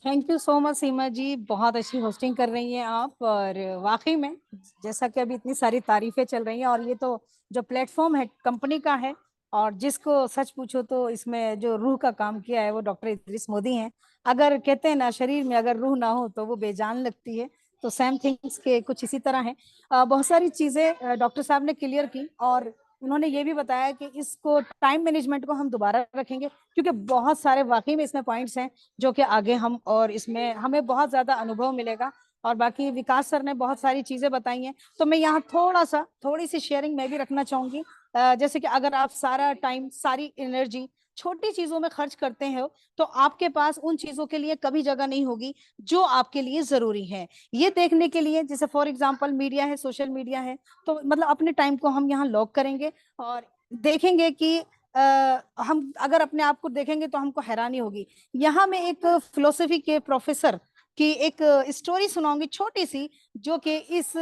Speaker 5: Thank you so much Seema ji, बहुत अच्छी होस्टिंग कर रही हैं आप। और वाकई में जैसा कि अभी इतनी सारी तारीफें चल रही हैं, और ये तो जो प्लेटफॉर्म है कंपनी का है, और जिसको सच पूछो तो इसमें जो रूह का काम किया है वो डॉक्टर इद्रिस मोदी हैं। अगर कहते हैं ना, शरीर में अगर रूह ना हो तो वो बेजान लगती है, तो सेम थिंग्स के कुछ इसी तरह है। बहुत सारी चीजें डॉक्टर साहब ने क्लियर की, और उन्होंने ये भी बताया कि इसको टाइम मैनेजमेंट को हम दोबारा रखेंगे, क्योंकि बहुत सारे वाकई में इसमें पॉइंट्स हैं जो कि आगे हम, और इसमें हमें बहुत ज्यादा अनुभव मिलेगा। और बाकी विकास सर ने बहुत सारी चीजें बताई हैं, तो मैं यहाँ थोड़ी सी शेयरिंग मैं भी रखना चाहूंगी। जैसे कि अगर आप सारा टाइम, सारी एनर्जी छोटी चीजों में खर्च करते हो, तो आपके पास उन चीजों के लिए कभी जगह नहीं होगी जो आपके लिए जरूरी है। ये देखने के लिए, जैसे फॉर एग्जांपल मीडिया है, सोशल मीडिया है, तो मतलब अपने टाइम को हम यहाँ लॉक करेंगे और देखेंगे कि हम अगर अपने आप को देखेंगे तो हमको हैरानी होगी। यहाँ मैं एक फिलोसफी के प्रोफेसर की एक स्टोरी सुनाऊंगी छोटी सी, जो कि इस,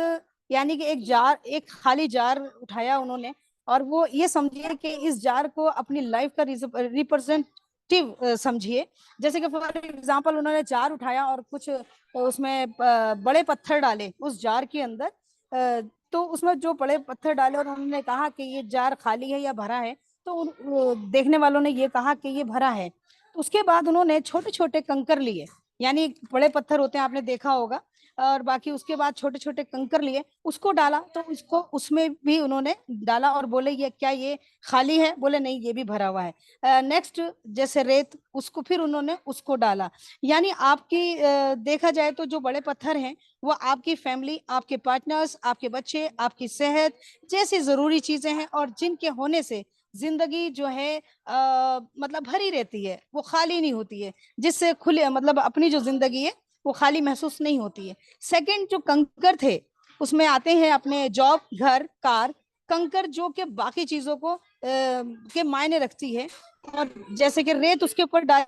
Speaker 5: यानी कि एक खाली जार उठाया उन्होंने, और वो ये समझिए कि इस जार को अपनी लाइफ का रिप्रेजेंटेटिव समझिए। जैसे कि फॉर एग्जांपल उन्होंने जार उठाया और कुछ उसमें बड़े पत्थर डाले उस जार के अंदर। तो उसमें जो बड़े पत्थर डाले और उन्होंने कहा कि ये जार खाली है या भरा है, तो देखने वालों ने ये कहा कि ये भरा है। तो उसके बाद उन्होंने छोटे छोटे कंकर लिए, यानी बड़े पत्थर होते हैं आपने देखा होगा, और बाकी उसके बाद छोटे छोटे कंकर लिए, उसको डाला, तो उसको उसमें भी उन्होंने डाला और बोले ये क्या, ये खाली है? बोले नहीं, ये भी भरा हुआ है। नेक्स्ट जैसे रेत, उसको फिर उन्होंने उसको डाला। यानी आपकी देखा जाए तो जो बड़े पत्थर हैं वो आपकी फैमिली, आपके पार्टनर्स, आपके बच्चे, आपकी सेहत जैसी जरूरी चीजें हैं, और जिनके होने से जिंदगी जो है मतलब भरी रहती है, वो खाली नहीं होती है, जिससे खुले मतलब अपनी जो जिंदगी है वो खाली महसूस नहीं होती है। सेकंड, जो कंकर थे उसमें आते हैं अपने जॉब, घर, कार, कंकर जो कि बाकी चीजों को के मायने रखती है। और जैसे कि रेत उसके ऊपर डाल,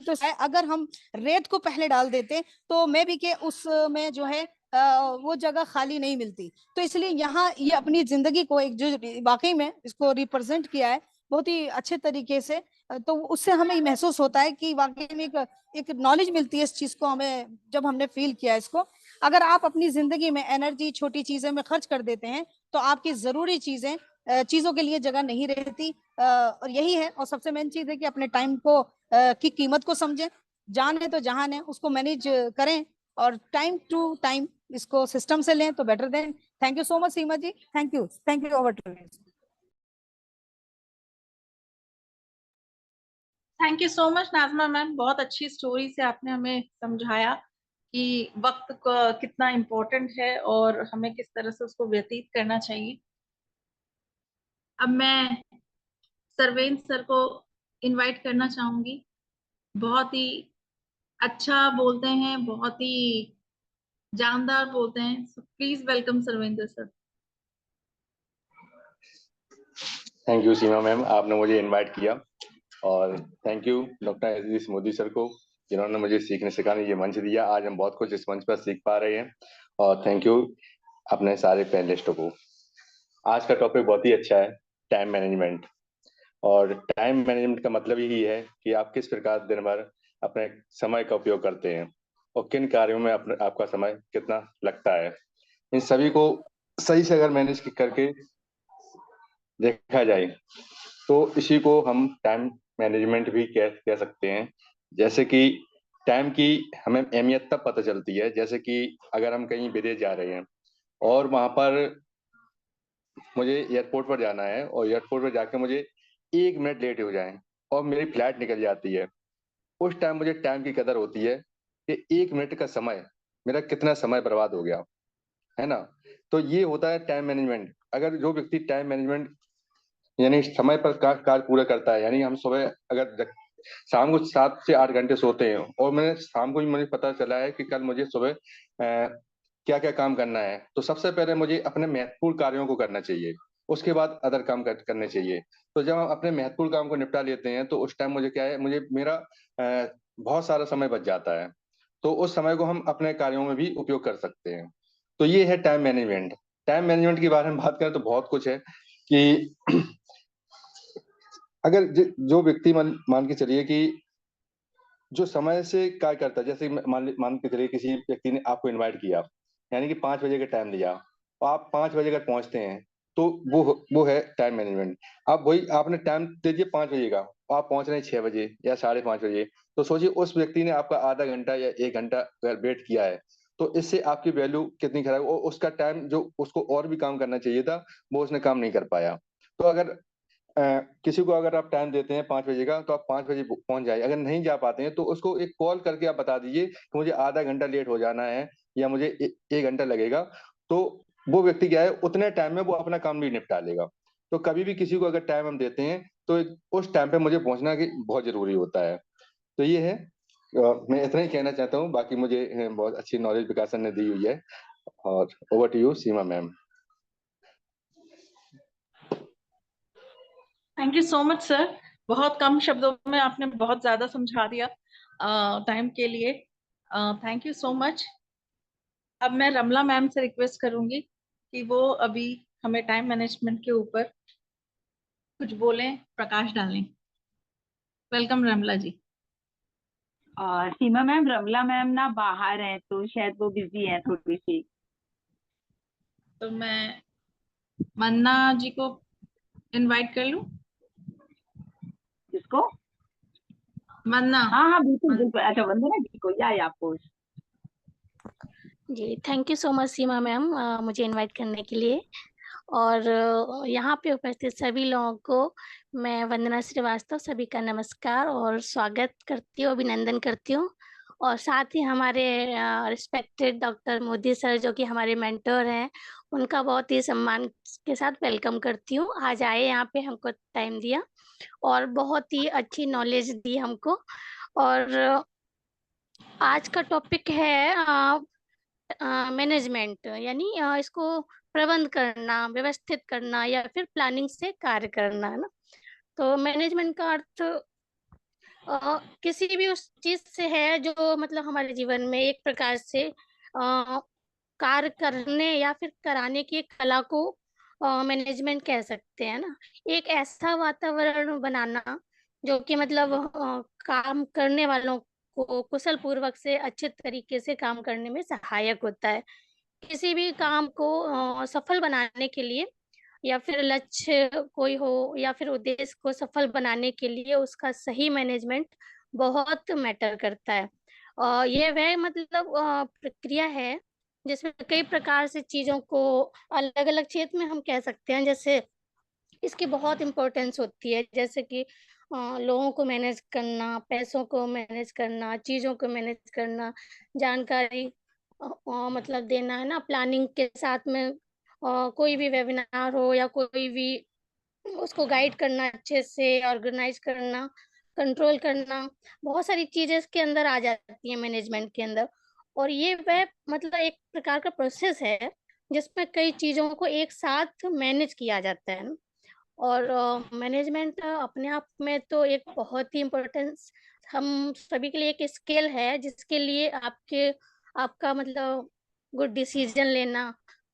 Speaker 5: तो अगर हम रेत को पहले डाल देते तो मे भी के उसमें जो है वो जगह खाली नहीं मिलती। तो इसलिए यहाँ ये अपनी जिंदगी को एक जो वाकई में इसको रिप्रेजेंट किया है बहुत ही अच्छे तरीके से। तो उससे हमें महसूस होता है कि वाकई में एक नॉलेज मिलती है इस चीज को हमें, जब हमने फील किया इसको। अगर आप अपनी जिंदगी में एनर्जी छोटी चीजें में खर्च कर देते हैं तो आपकी जरूरी चीजों के लिए जगह नहीं रहती। और यही है, और सबसे मेन चीज है कि अपने टाइम को की कीमत को समझें। जान है तो जहान है, उसको मैनेज करें, और टाइम टू टाइम इसको सिस्टम से लें तो better than. Thank you so much, Seema ji. Thank you. Thank you. Over to you.
Speaker 2: Thank you so much Najma ma'am, बहुत अच्छी स्टोरी से आपने हमें समझाया कि वक्त का कितना इम्पोर्टेंट है और हमें किस तरह से उसको व्यतीत करना चाहिए। अब मैं सरवेंद्र सर को इनवाइट करना चाहूंगी। बहुत ही अच्छा बोलते हैं, बहुत ही जानदार बोलते हैं, so please welcome Sarvendra sir.
Speaker 6: Thank you Seema ma'am, आपने मुझे इनवाइट किया, और thank you doctor Aziz Modi sir को, जिन्होंने मुझे सीखने सिखाने ये मंच दिया। आज हम बहुत कुछ इस मंच पर सीख पा रहे हैं, और थैंक यू अपने सारे पैनलिस्टों को। आज का टॉपिक बहुत ही अच्छा है, टाइम मैनेजमेंट। और टाइम मैनेजमेंट का मतलब यही है कि आप किस प्रकार दिन भर अपने समय का उपयोग करते हैं और किन कार्यों में आपका समय कितना लगता है। इन सभी को सही से अगर मैनेज करके देखा जाए तो इसी को हम टाइम मैनेजमेंट भी कह सकते हैं। जैसे कि टाइम की हमें अहमियत तब पता चलती है, जैसे कि अगर हम कहीं विदेश जा रहे हैं और वहां पर मुझे एयरपोर्ट पर जाना है, और एयरपोर्ट पर जाके मुझे 1 मिनट लेट हो जाए और मेरी फ्लाइट निकल जाती है, उस टाइम मुझे टाइम की कदर होती है कि 1 मिनट का समय, मेरा कितना समय बर्बाद हो गया है ना। तो ये होता है टाइम मैनेजमेंट। अगर जो व्यक्ति टाइम मैनेजमेंट यानी समय पर कार्य पूरा करता है, यानी हम सुबह अगर शाम को 7 से 8 घंटे सोते हैं, और मैंने शाम को ही मुझे पता चला है कि कल मुझे सुबह क्या क्या काम करना है, तो सबसे पहले मुझे अपने महत्वपूर्ण कार्यों को करना चाहिए, उसके बाद अदर काम करने चाहिए। तो जब हम अपने महत्वपूर्ण काम को निपटा लेते हैं तो उस टाइम मुझे क्या है, मुझे मेरा बहुत सारा समय बच जाता है, तो उस समय को हम अपने कार्यों में भी उपयोग कर सकते हैं। तो ये है टाइम मैनेजमेंट। टाइम मैनेजमेंट के बारे में बात करें तो बहुत कुछ है कि अगर जो व्यक्ति मान के चलिए कि जो समय से कार्य करता है, जैसे मान के चलिए किसी व्यक्ति ने आपको इनवाइट किया, यानी कि 5 बजे का टाइम दिया, और आप 5 बजे अगर पहुंचते हैं तो वो है टाइम मैनेजमेंट। अब वही आपने टाइम दे दिया 5 बजे का, आप पहुंच रहे हैं 6 बजे या 5:30 बजे, तो सोचिए उस व्यक्ति ने आपका आधा घंटा या 1 घंटा अगर वेट किया है, तो इससे आपकी वैल्यू कितनी खराब, और उसका टाइम जो उसको और भी काम करना चाहिए था वो उसने काम नहीं कर पाया। तो अगर किसी को अगर आप टाइम देते हैं 5 बजे का, तो आप 5 बजे पहुंच जाइए। अगर नहीं जा पाते हैं तो उसको एक कॉल करके आप बता दीजिए कि मुझे आधा घंटा लेट हो जाना है या मुझे 1 घंटा लगेगा, तो वो व्यक्ति क्या है, उतने टाइम में वो अपना काम भी निपटा लेगा। तो कभी भी किसी को अगर टाइम हम देते हैं तो उस टाइम पे मुझे पहुंचना बहुत जरूरी होता है। तो ये है, मैं इतना ही कहना चाहता हूँ। बाकी मुझे बहुत अच्छी नॉलेज विकासन ने दी हुई है। और over to you Seema ma'am.
Speaker 2: Thank you so much sir, बहुत कम शब्दों में आपने बहुत ज्यादा समझा दिया टाइम के लिए। Thank you so much. अब मैं रमला मैम से रिक्वेस्ट करूंगी कि वो अभी हमें टाइम मैनेजमेंट के ऊपर कुछ बोलें, प्रकाश डालें। वेलकम रमला जी।
Speaker 1: सीमा मैम, रमला मैम ना बाहर हैं, तो शायद वो बिजी हैं थोड़ी सी।
Speaker 2: तो मैं मन्ना जी को इनवाइट कर लूं?
Speaker 1: किसको?
Speaker 2: मन्ना।
Speaker 1: हाँ हाँ बिल्कुल बिल्कुल। अच्छा, वंदना जी को, या आपको?
Speaker 7: जी thank you so much Seema ma'am, मुझे इनवाइट करने के लिए। और यहाँ पे उपस्थित सभी लोगों को मैं वंदना श्रीवास्तव सभी का नमस्कार और स्वागत करती हूँ, अभिनंदन करती हूँ। और साथ ही हमारे रिस्पेक्टेड डॉक्टर मोदी सर जो कि हमारे मेंटर हैं, उनका बहुत ही सम्मान के साथ वेलकम करती हूँ। आज आए यहाँ पे, हमको टाइम दिया और बहुत ही अच्छी नॉलेज दी हमको। और आज का टॉपिक है मैनेजमेंट, यानी इसको प्रबंध करना, व्यवस्थित करना या फिर प्लानिंग से कार्य करना, है ना। तो मैनेजमेंट का अर्थ किसी भी उस चीज से है जो मतलब हमारे जीवन में एक प्रकार से कार्य करने या फिर कराने की कला को मैनेजमेंट कह सकते हैं ना। एक ऐसा वातावरण बनाना जो कि मतलब काम करने वालों को कुशल पूर्वक से अच्छे तरीके से काम करने में सहायक होता है। किसी भी काम को सफल बनाने के लिए या फिर लक्ष्य कोई हो या फिर उद्देश्य को सफल बनाने के लिए उसका सही मैनेजमेंट बहुत मैटर करता है। और ये वह मतलब प्रक्रिया है जिसमें कई प्रकार से चीज़ों को अलग-अलग क्षेत्र में हम कह सकते हैं। जैसे इसकी बहुत इम्पोर्टेंस होती है, जैसे कि लोगों को मैनेज करना, पैसों को मैनेज करना, चीज़ों को मैनेज करना, जानकारी मतलब देना, है ना? प्लानिंग के साथ में कोई भी वेबिनार हो या कोई भी उसको गाइड करना, अच्छे से ऑर्गेनाइज करना, कंट्रोल करना, बहुत सारी चीज़ें इसके अंदर आ जाती हैं मैनेजमेंट के अंदर। और ये वह मतलब एक प्रकार का प्रोसेस है, जिसमें कई चीज़ों को एक साथ मैनेज किया जाता है ना। और मैनेजमेंट अपने आप में तो एक बहुत ही इम्पोर्टेंस हम सभी के लिए एक स्किल है, जिसके लिए आपका मतलब गुड डिसीजन लेना,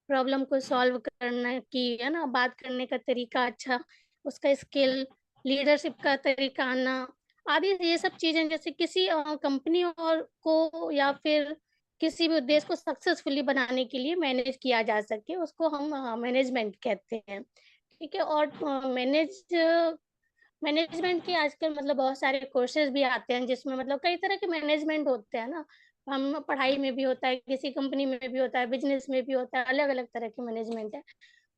Speaker 7: प्रॉब्लम को सॉल्व करना की, है ना, बात करने का तरीका अच्छा, उसका स्किल, लीडरशिप का तरीका आना, आदि ये सब चीज़ें जैसे किसी कंपनी और को या फिर किसी भी उद्देश्य को सक्सेसफुली बनाने के लिए मैनेज किया जा सके, उसको हम मैनेजमेंट कहते हैं। ठीक है। और मैनेजमेंट के आजकल मतलब बहुत सारे कोर्सेज भी आते हैं, जिसमें मतलब कई तरह के मैनेजमेंट होते हैं ना। हम पढ़ाई में भी होता है, किसी कंपनी में भी होता है, बिजनेस में भी होता है, अलग-अलग तरह के मैनेजमेंट है।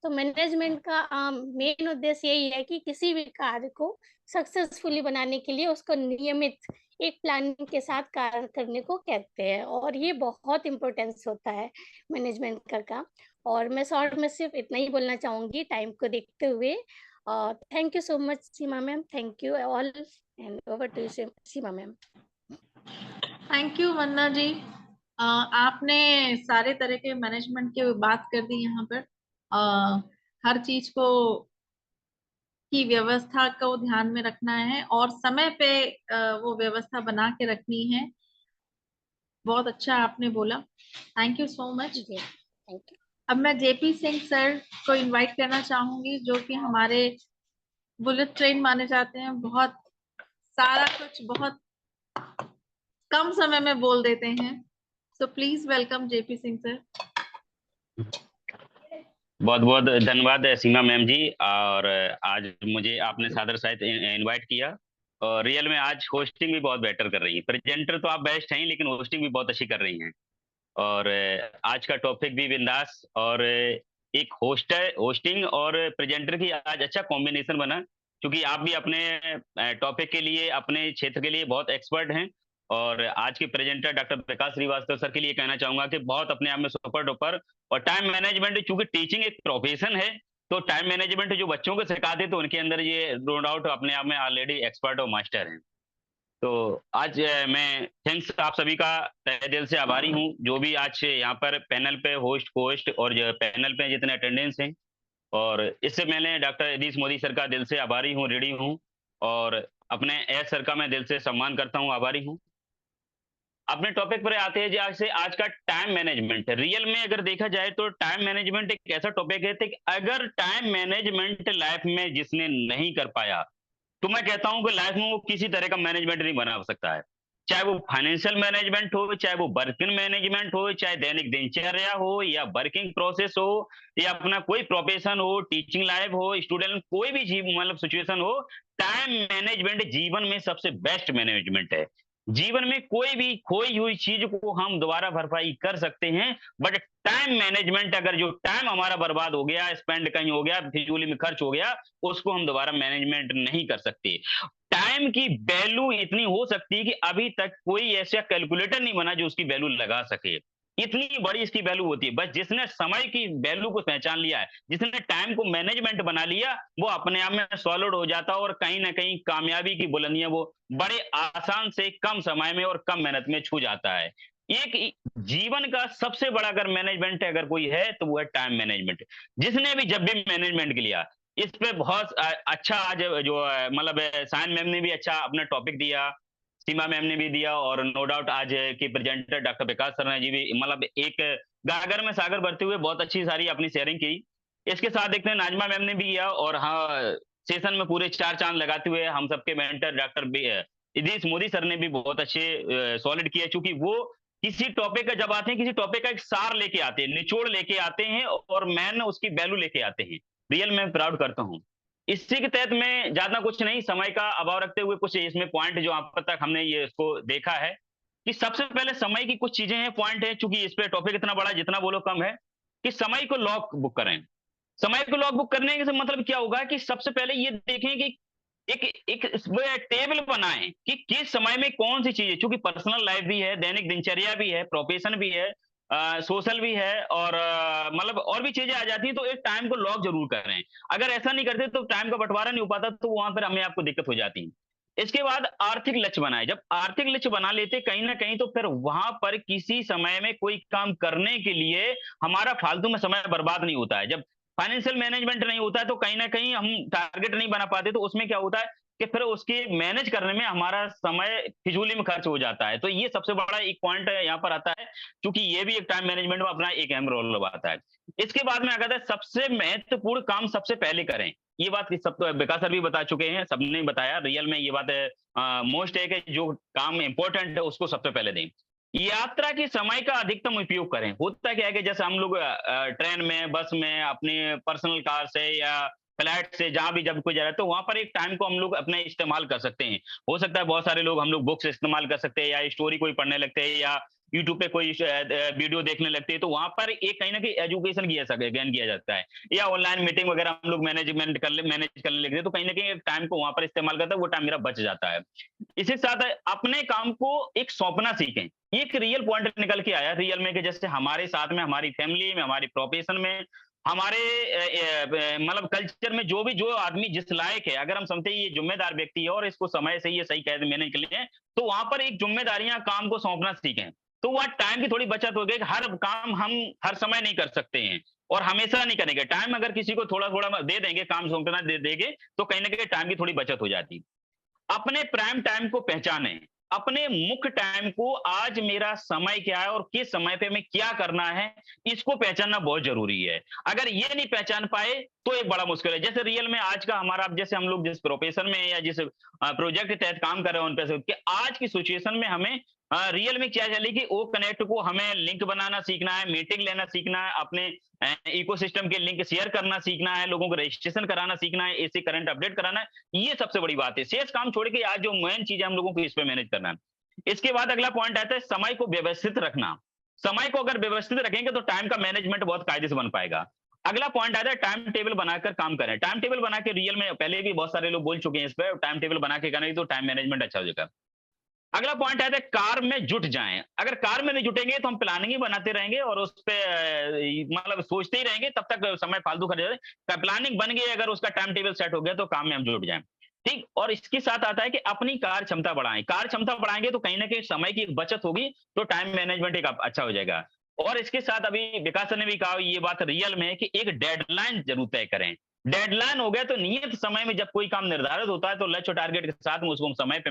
Speaker 7: तो मैनेजमेंट का मेन उद्देश्य यही है कि किसी भी कार्य को सक्सेसफुली बनाने के लिए उसको नियमित एक प्लानिंग के साथ कार्य करने को कहते हैं, और ये बहुत इम्पोर्टेंस होता है मैनेजमेंट का काम। और मैं शॉर्ट में सिर्फ इतना ही बोलना चाहूँगी टाइम को देखते हुए। Thank you so much Seema ma'am, thank you all, and over to you Seema ma'am.
Speaker 2: Thank you Vandana ji. आपने सारे तरह के मैनेजमेंट की बात कर दी यहाँ पर। हर चीज को की व्यवस्था को ध्यान में रखना है और समय पे वो व्यवस्था बना के रखनी है। बहुत अच्छा आपने बोला, थैंक यू सो मच।
Speaker 7: जी थैंक यू।
Speaker 2: अब मैं जेपी सिंह सर को इनवाइट करना चाहूंगी, जो कि हमारे बुलेट ट्रेन माने जाते हैं। बहुत सारा कुछ बहुत कम समय में बोल देते हैं। So please welcome JP Singh sir.
Speaker 8: बहुत बहुत धन्यवाद सीमा मैम जी। और आज मुझे आपने सादर सहित इनवाइट किया, और रियल में आज होस्टिंग भी बहुत बेटर कर रही है। प्रेजेंटर तो आप बेस्ट हैं, लेकिन होस्टिंग भी बहुत अच्छी कर रही हैं। और आज का टॉपिक भी बिंदास, और एक होस्टिंग और प्रेजेंटर की आज अच्छा कॉम्बिनेशन बना, क्योंकि आप भी अपने टॉपिक के लिए, अपने क्षेत्र के लिए बहुत एक्सपर्ट हैं। और आज के प्रेजेंटर डॉक्टर प्रकाश श्रीवास्तव सर के लिए कहना चाहूंगा कि बहुत अपने आप में सुपर डुपर। और टाइम मैनेजमेंट, चूंकि टीचिंग एक प्रोफेशन है, तो टाइम मैनेजमेंट जो बच्चों को सिखाते तो उनके अंदर ये नो डाउट अपने आप में ऑलरेडी एक्सपर्ट और मास्टर हैं। तो आज मैं थैंक्स आप सभी का तहे दिल से आभारी हूँ, जो भी आज यहाँ पर पैनल पे होस्ट और जो पैनल पे जितने अटेंडेंस हैं। और इससे मैंने डॉक्टर यतीश मोदी सर का दिल से आभारी हूँ, ऋणी हूँ। और अपने एस सर का मैं दिल से सम्मान करता हूँ, आभारी हूँ। अपने टॉपिक पर आते हैं, जैसे आज का टाइम मैनेजमेंट। रियल में अगर देखा जाए तो टाइम मैनेजमेंट एक ऐसा टॉपिक है कि अगर टाइम मैनेजमेंट लाइफ में जिसने नहीं कर पाया, तो मैं कहता हूं कि लाइफ में वो किसी तरह का मैनेजमेंट नहीं बना सकता है। चाहे वो फाइनेंशियल मैनेजमेंट हो, चाहे वो वर्किंग मैनेजमेंट हो, चाहे दैनिक दिनचर्या हो, या वर्किंग प्रोसेस हो, या अपना कोई प्रोफेशन हो, टीचिंग लाइफ हो, स्टूडेंट, कोई भी मतलब सिचुएशन हो, टाइम मैनेजमेंट जीवन में सबसे बेस्ट मैनेजमेंट है। जीवन में कोई भी खोई हुई चीज को हम दोबारा भरपाई कर सकते हैं, बट टाइम मैनेजमेंट, अगर जो टाइम हमारा बर्बाद हो गया, स्पेंड कहीं हो गया, फिजूली में खर्च हो गया, उसको हम दोबारा मैनेजमेंट नहीं कर सकते। टाइम की वैल्यू इतनी हो सकती है कि अभी तक कोई ऐसा कैलकुलेटर नहीं बना जो उसकी वैल्यू लगा सके। इतनी बड़ी इसकी वैल्यू होती है। बस जिसने समय की वैल्यू को पहचान लिया है, जिसने टाइम को मैनेजमेंट बना लिया, वो अपने आप में सॉलिड हो जाता है, और कहीं ना कहीं कामयाबी की बुलंदियां वो बड़े आसान से कम समय में और कम मेहनत में छू जाता है। एक जीवन का सबसे बड़ा अगर मैनेजमेंट अगर कोई है, तो वो है टाइम मैनेजमेंट। जिसने भी जब भी मैनेजमेंट लिया, इस पे बहुत अच्छा आज जो मतलब सायन मैम ने भी अच्छा अपना टॉपिक दिया, सीमा मैम ने भी दिया, और नो डाउट आज के प्रेजेंटर डॉक्टर विकास सर ने जी भी मतलब एक गागर में सागर भरते हुए बहुत अच्छी सारी अपनी शेयरिंग की। इसके साथ देखते हैं नाजमा मैम ने भी किया, और हाँ, सेशन में पूरे 4 चांद लगाते हुए हम सबके mentor doctor Yatish Modi sir ने भी बहुत अच्छे सॉलिड किया, चूंकि वो किसी टॉपिक का जब आते हैं, किसी टॉपिक का एक सार लेके आते हैं, निचोड़ लेके आते हैं, और मैन उसकी वैल्यू लेके आते हैं। रियल में प्राउड करता हूँ। इसी के तहत में ज्यादा कुछ नहीं, समय का अभाव रखते हुए कुछ इसमें पॉइंट जो आप तक हमने ये इसको देखा है, कि सबसे पहले समय की कुछ चीजें हैं, पॉइंट है, चूंकि इस पे टॉपिक इतना बड़ा जितना बोलो कम है, कि समय को लॉग बुक करें। समय को लॉग बुक करने से मतलब क्या होगा कि सबसे पहले ये देखें कि एक एक टेबल बनाएं कि किस समय में कौन सी चीजें, चूंकि पर्सनल लाइफ भी है, दैनिक दिनचर्या भी है, प्रोफेशन भी है, सोशल भी है, और मतलब और भी चीजें आ जाती हैं, तो एक टाइम को लॉग जरूर करें। अगर ऐसा नहीं करते तो टाइम का बंटवारा नहीं हो पाता, तो वहां पर हमें आपको दिक्कत हो जाती है। इसके बाद आर्थिक लक्ष्य बनाए। जब आर्थिक लक्ष्य बना लेते कहीं ना कहीं, तो फिर वहां पर किसी समय में कोई काम करने के लिए हमारा फालतू में समय बर्बाद नहीं होता है। जब फाइनेंशियल मैनेजमेंट नहीं होता है तो कहीं ना कहीं हम टारगेट नहीं बना पाते, तो उसमें क्या होता है कि फिर उसके मैनेज करने में हमारा समय फिजूली में खर्च हो जाता है। तो ये सबसे बड़ा एक पॉइंट यहाँ पर आता है, क्योंकि ये भी एक टाइम मैनेजमेंट में अपना एक अहम रोल निभाता है। इसके बाद में अगर सबसे महत्वपूर्ण काम सबसे पहले करें, ये बात सब तो विकास सर भी बता चुके हैं, सबने बताया, रियल में ये बात मोस्ट है कि जो काम इंपॉर्टेंट है उसको सबसे पहले दें। यात्रा के समय का अधिकतम उपयोग करें। होता क्या है कि जैसे हम लोग ट्रेन में, बस में, अपने पर्सनल कार से या फ्लाइट से जहां भी जब कोई जा रहा है, तो वहां पर एक टाइम को हम लोग अपना इस्तेमाल कर सकते हैं। हो सकता है बहुत सारे लोग, हम लोग बुक्स इस्तेमाल कर सकते हैं, या स्टोरी कोई पढ़ने लगते हैं, या यूट्यूब पे कोई वीडियो देखने लगते हैं, तो वहां पर एक कहीं ना कहीं एजुकेशन गेन किया जाता है, या ऑनलाइन मीटिंग वगैरह हम लोग मैनेज करने लगते हैं, तो कहीं ना कहीं टाइम को वहां पर इस्तेमाल करता है, वो टाइम मेरा बच जाता है। इसी साथ अपने काम को एक सौंपना सीखें। ये एक रियल पॉइंट निकल के आया रियल में, कि जैसे हमारे साथ में, हमारी फैमिली में, हमारी प्रोफेशन में, हमारे मतलब कल्चर में जो आदमी जिस लायक है, अगर हम समझते हैं ये जिम्मेदार व्यक्ति है और इसको समय से ये सही कैसे मैनेज कर लें, तो वहां पर एक जिम्मेदारियां, काम को सौंपना सीखें। तो वह टाइम की थोड़ी बचत हो गई कि हर काम हम हर समय नहीं कर सकते हैं और हमेशा नहीं करेंगे। टाइम अगर किसी को थोड़ा थोड़ा दे देंगे, काम सौंपना दे देंगे, तो कहीं ना कहीं टाइम की थोड़ी बचत हो जाती है। अपने प्राइम टाइम को पहचानें। अपने मुख्य टाइम को, आज मेरा समय क्या है और किस समय पे मैं क्या करना है, इसको पहचानना बहुत जरूरी है। अगर ये नहीं पहचान पाए तो एक बड़ा मुश्किल है। जैसे रियल में आज का हमारा, जैसे हम लोग जिस प्रोफेशन में या जिस प्रोजेक्ट के तहत काम कर रहे हैं, उन पे कि आज की सिचुएशन में हमें रियल में क्या चले कि वो कनेक्ट को हमें लिंक बनाना सीखना है, मीटिंग लेना सीखना है, अपने इकोसिस्टम के लिंक शेयर करना सीखना है, लोगों को रजिस्ट्रेशन कराना सीखना है, ऐसे करंट अपडेट कराना है। ये सबसे बड़ी बात है। शेष काम छोड़ के आज जो मेन चीज है, हम लोगों को इस पे मैनेज करना है। इसके बाद अगला पॉइंट आता है समय को व्यवस्थित रखना। समय को अगर व्यवस्थित रखेंगे तो टाइम का मैनेजमेंट बहुत कायदे से बन पाएगा। अगला पॉइंट आता है टाइम टेबल बनाकर काम करें। टाइम टेबल बना के, रियल में पहले भी बहुत सारे लोग बोल चुके हैं इस पर, टाइम टेबल बना के करेंगे तो टाइम मैनेजमेंट अच्छा हो जाएगा। अगला पॉइंट आता है कार में जुट जाएं। अगर कार में नहीं जुटेंगे तो हम प्लानिंग ही बनाते रहेंगे और उस पे मतलब सोचते ही रहेंगे, तब तक समय फालतू खर्च जाए। प्लानिंग बन गई, अगर उसका टाइम टेबल सेट हो गया तो काम में हम जुट जाएं। ठीक। और इसके साथ आता है कि अपनी कार्य क्षमता बढ़ाएं। कार्य क्षमता बढ़ाएंगे तो कहीं ना कहीं समय की बचत होगी, तो टाइम मैनेजमेंट एक अच्छा हो जाएगा। और इसके साथ अभी विकास सर ने भी कहा, ये बात रियल में है कि एक डेडलाइन जरूर तय करें। डेडलाइन हो गया तो नियत समय में जब कोई काम निर्धारित होता है तो लक्ष्य टारगेट के साथ में उसको समय पे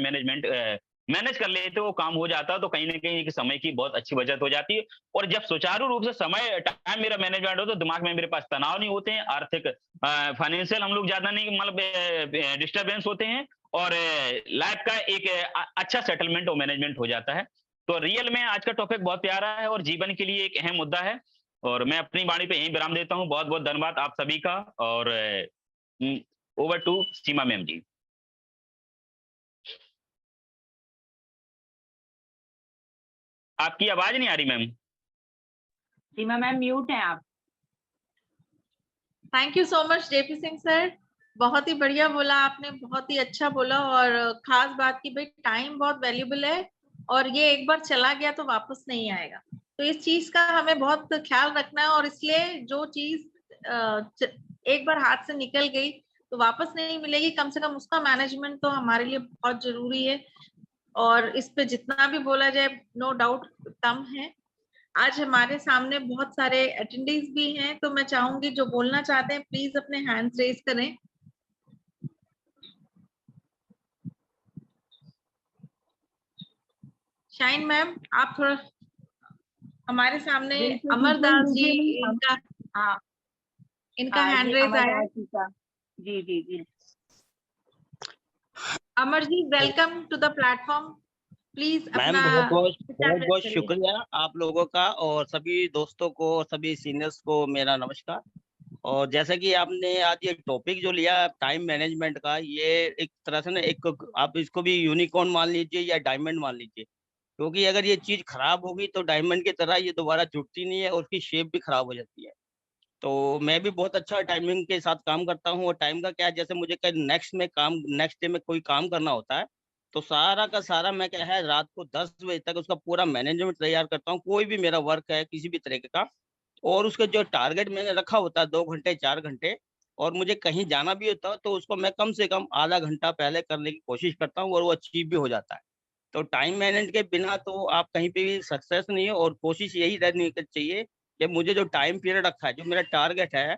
Speaker 8: मैनेज कर लेते, वो काम हो जाता है, तो कहीं ना कहीं समय की बहुत अच्छी बचत हो जाती है। और जब सुचारू रूप से समय टाइम मेरा मैनेजमेंट हो, तो दिमाग में मेरे पास तनाव नहीं होते हैं, आर्थिक फाइनेंशियल हम लोग ज्यादा नहीं मतलब डिस्टर्बेंस होते हैं, और लाइफ का एक अच्छा सेटलमेंट और मैनेजमेंट हो जाता है। तो रियल में आज का टॉपिक बहुत प्यारा है और जीवन के लिए एक अहम मुद्दा है। और मैं अपनी वाणी पे यहीं विराम देता हूँ। बहुत बहुत धन्यवाद आप सभी का। और ओवर टू सीमा मैम जी। आपकी आवाज नहीं आ रही मैम।
Speaker 1: सीमा मैम म्यूट हैं आप।
Speaker 2: Thank you so much JP Singh sir, बहुत ही बढ़िया बोला आपने, बहुत ही अच्छा बोला। और खास बात की भाई टाइम बहुत वैल्यूबल है और ये एक बार चला गया तो वापस नहीं आएगा, तो इस चीज का हमें बहुत ख्याल रखना है। और इसलिए जो चीज एक बार हाथ से निकल गई तो वापस नहीं मिलेगी, कम से कम उसका मैनेजमेंट तो हमारे लिए बहुत जरूरी है। और इस पे जितना भी बोला जाए नो डाउट कम है। आज हमारे सामने बहुत सारे अटेंडीज भी हैं, तो मैं चाहूंगी जो बोलना चाहते हैं प्लीज अपने हैंड्स रेज करें। शाइन मैम आप थोड़ा हमारे सामने, अमरदास जी इनका हैंड रेज आया।
Speaker 1: जी जी जी।
Speaker 2: Amar ji welcome to the platform, please
Speaker 9: ma'am
Speaker 2: अपना
Speaker 9: बहुत बहुत शुक्रिया आप लोगों का, और सभी दोस्तों को, सभी सीनियर्स को मेरा नमस्कार। और जैसा कि आपने आज ये टॉपिक जो लिया टाइम मैनेजमेंट का, ये एक तरह से ना, एक आप इसको भी यूनिकॉर्न मान लीजिए या डायमंड मान लीजिए, क्योंकि अगर ये चीज खराब होगी तो डायमंड की तरह ये दोबारा जुड़ती नहीं है और उसकी शेप भी खराब हो जाती है। तो मैं भी बहुत अच्छा टाइमिंग के साथ काम करता हूँ। और टाइम का क्या है, जैसे मुझे कल नेक्स्ट डे में कोई काम करना होता है, तो सारा का सारा मैं क्या है रात को 10 बजे तक उसका पूरा मैनेजमेंट तैयार करता हूँ। कोई भी मेरा वर्क है किसी भी तरीके का, और उसका जो टारगेट मैंने रखा होता है 2 घंटे 4 घंटे, और मुझे कहीं जाना भी होता है तो उसको मैं कम से कम आधा घंटा पहले करने की कोशिश करता हूँ, और वो अचीव भी हो जाता है। तो टाइम मैनेजमेंट के बिना तो आप कहीं पे भी सक्सेस नहीं है। और कोशिश यही रहनी चाहिए कि मुझे जो टाइम पीरियड रखा है, जो मेरा टारगेट है,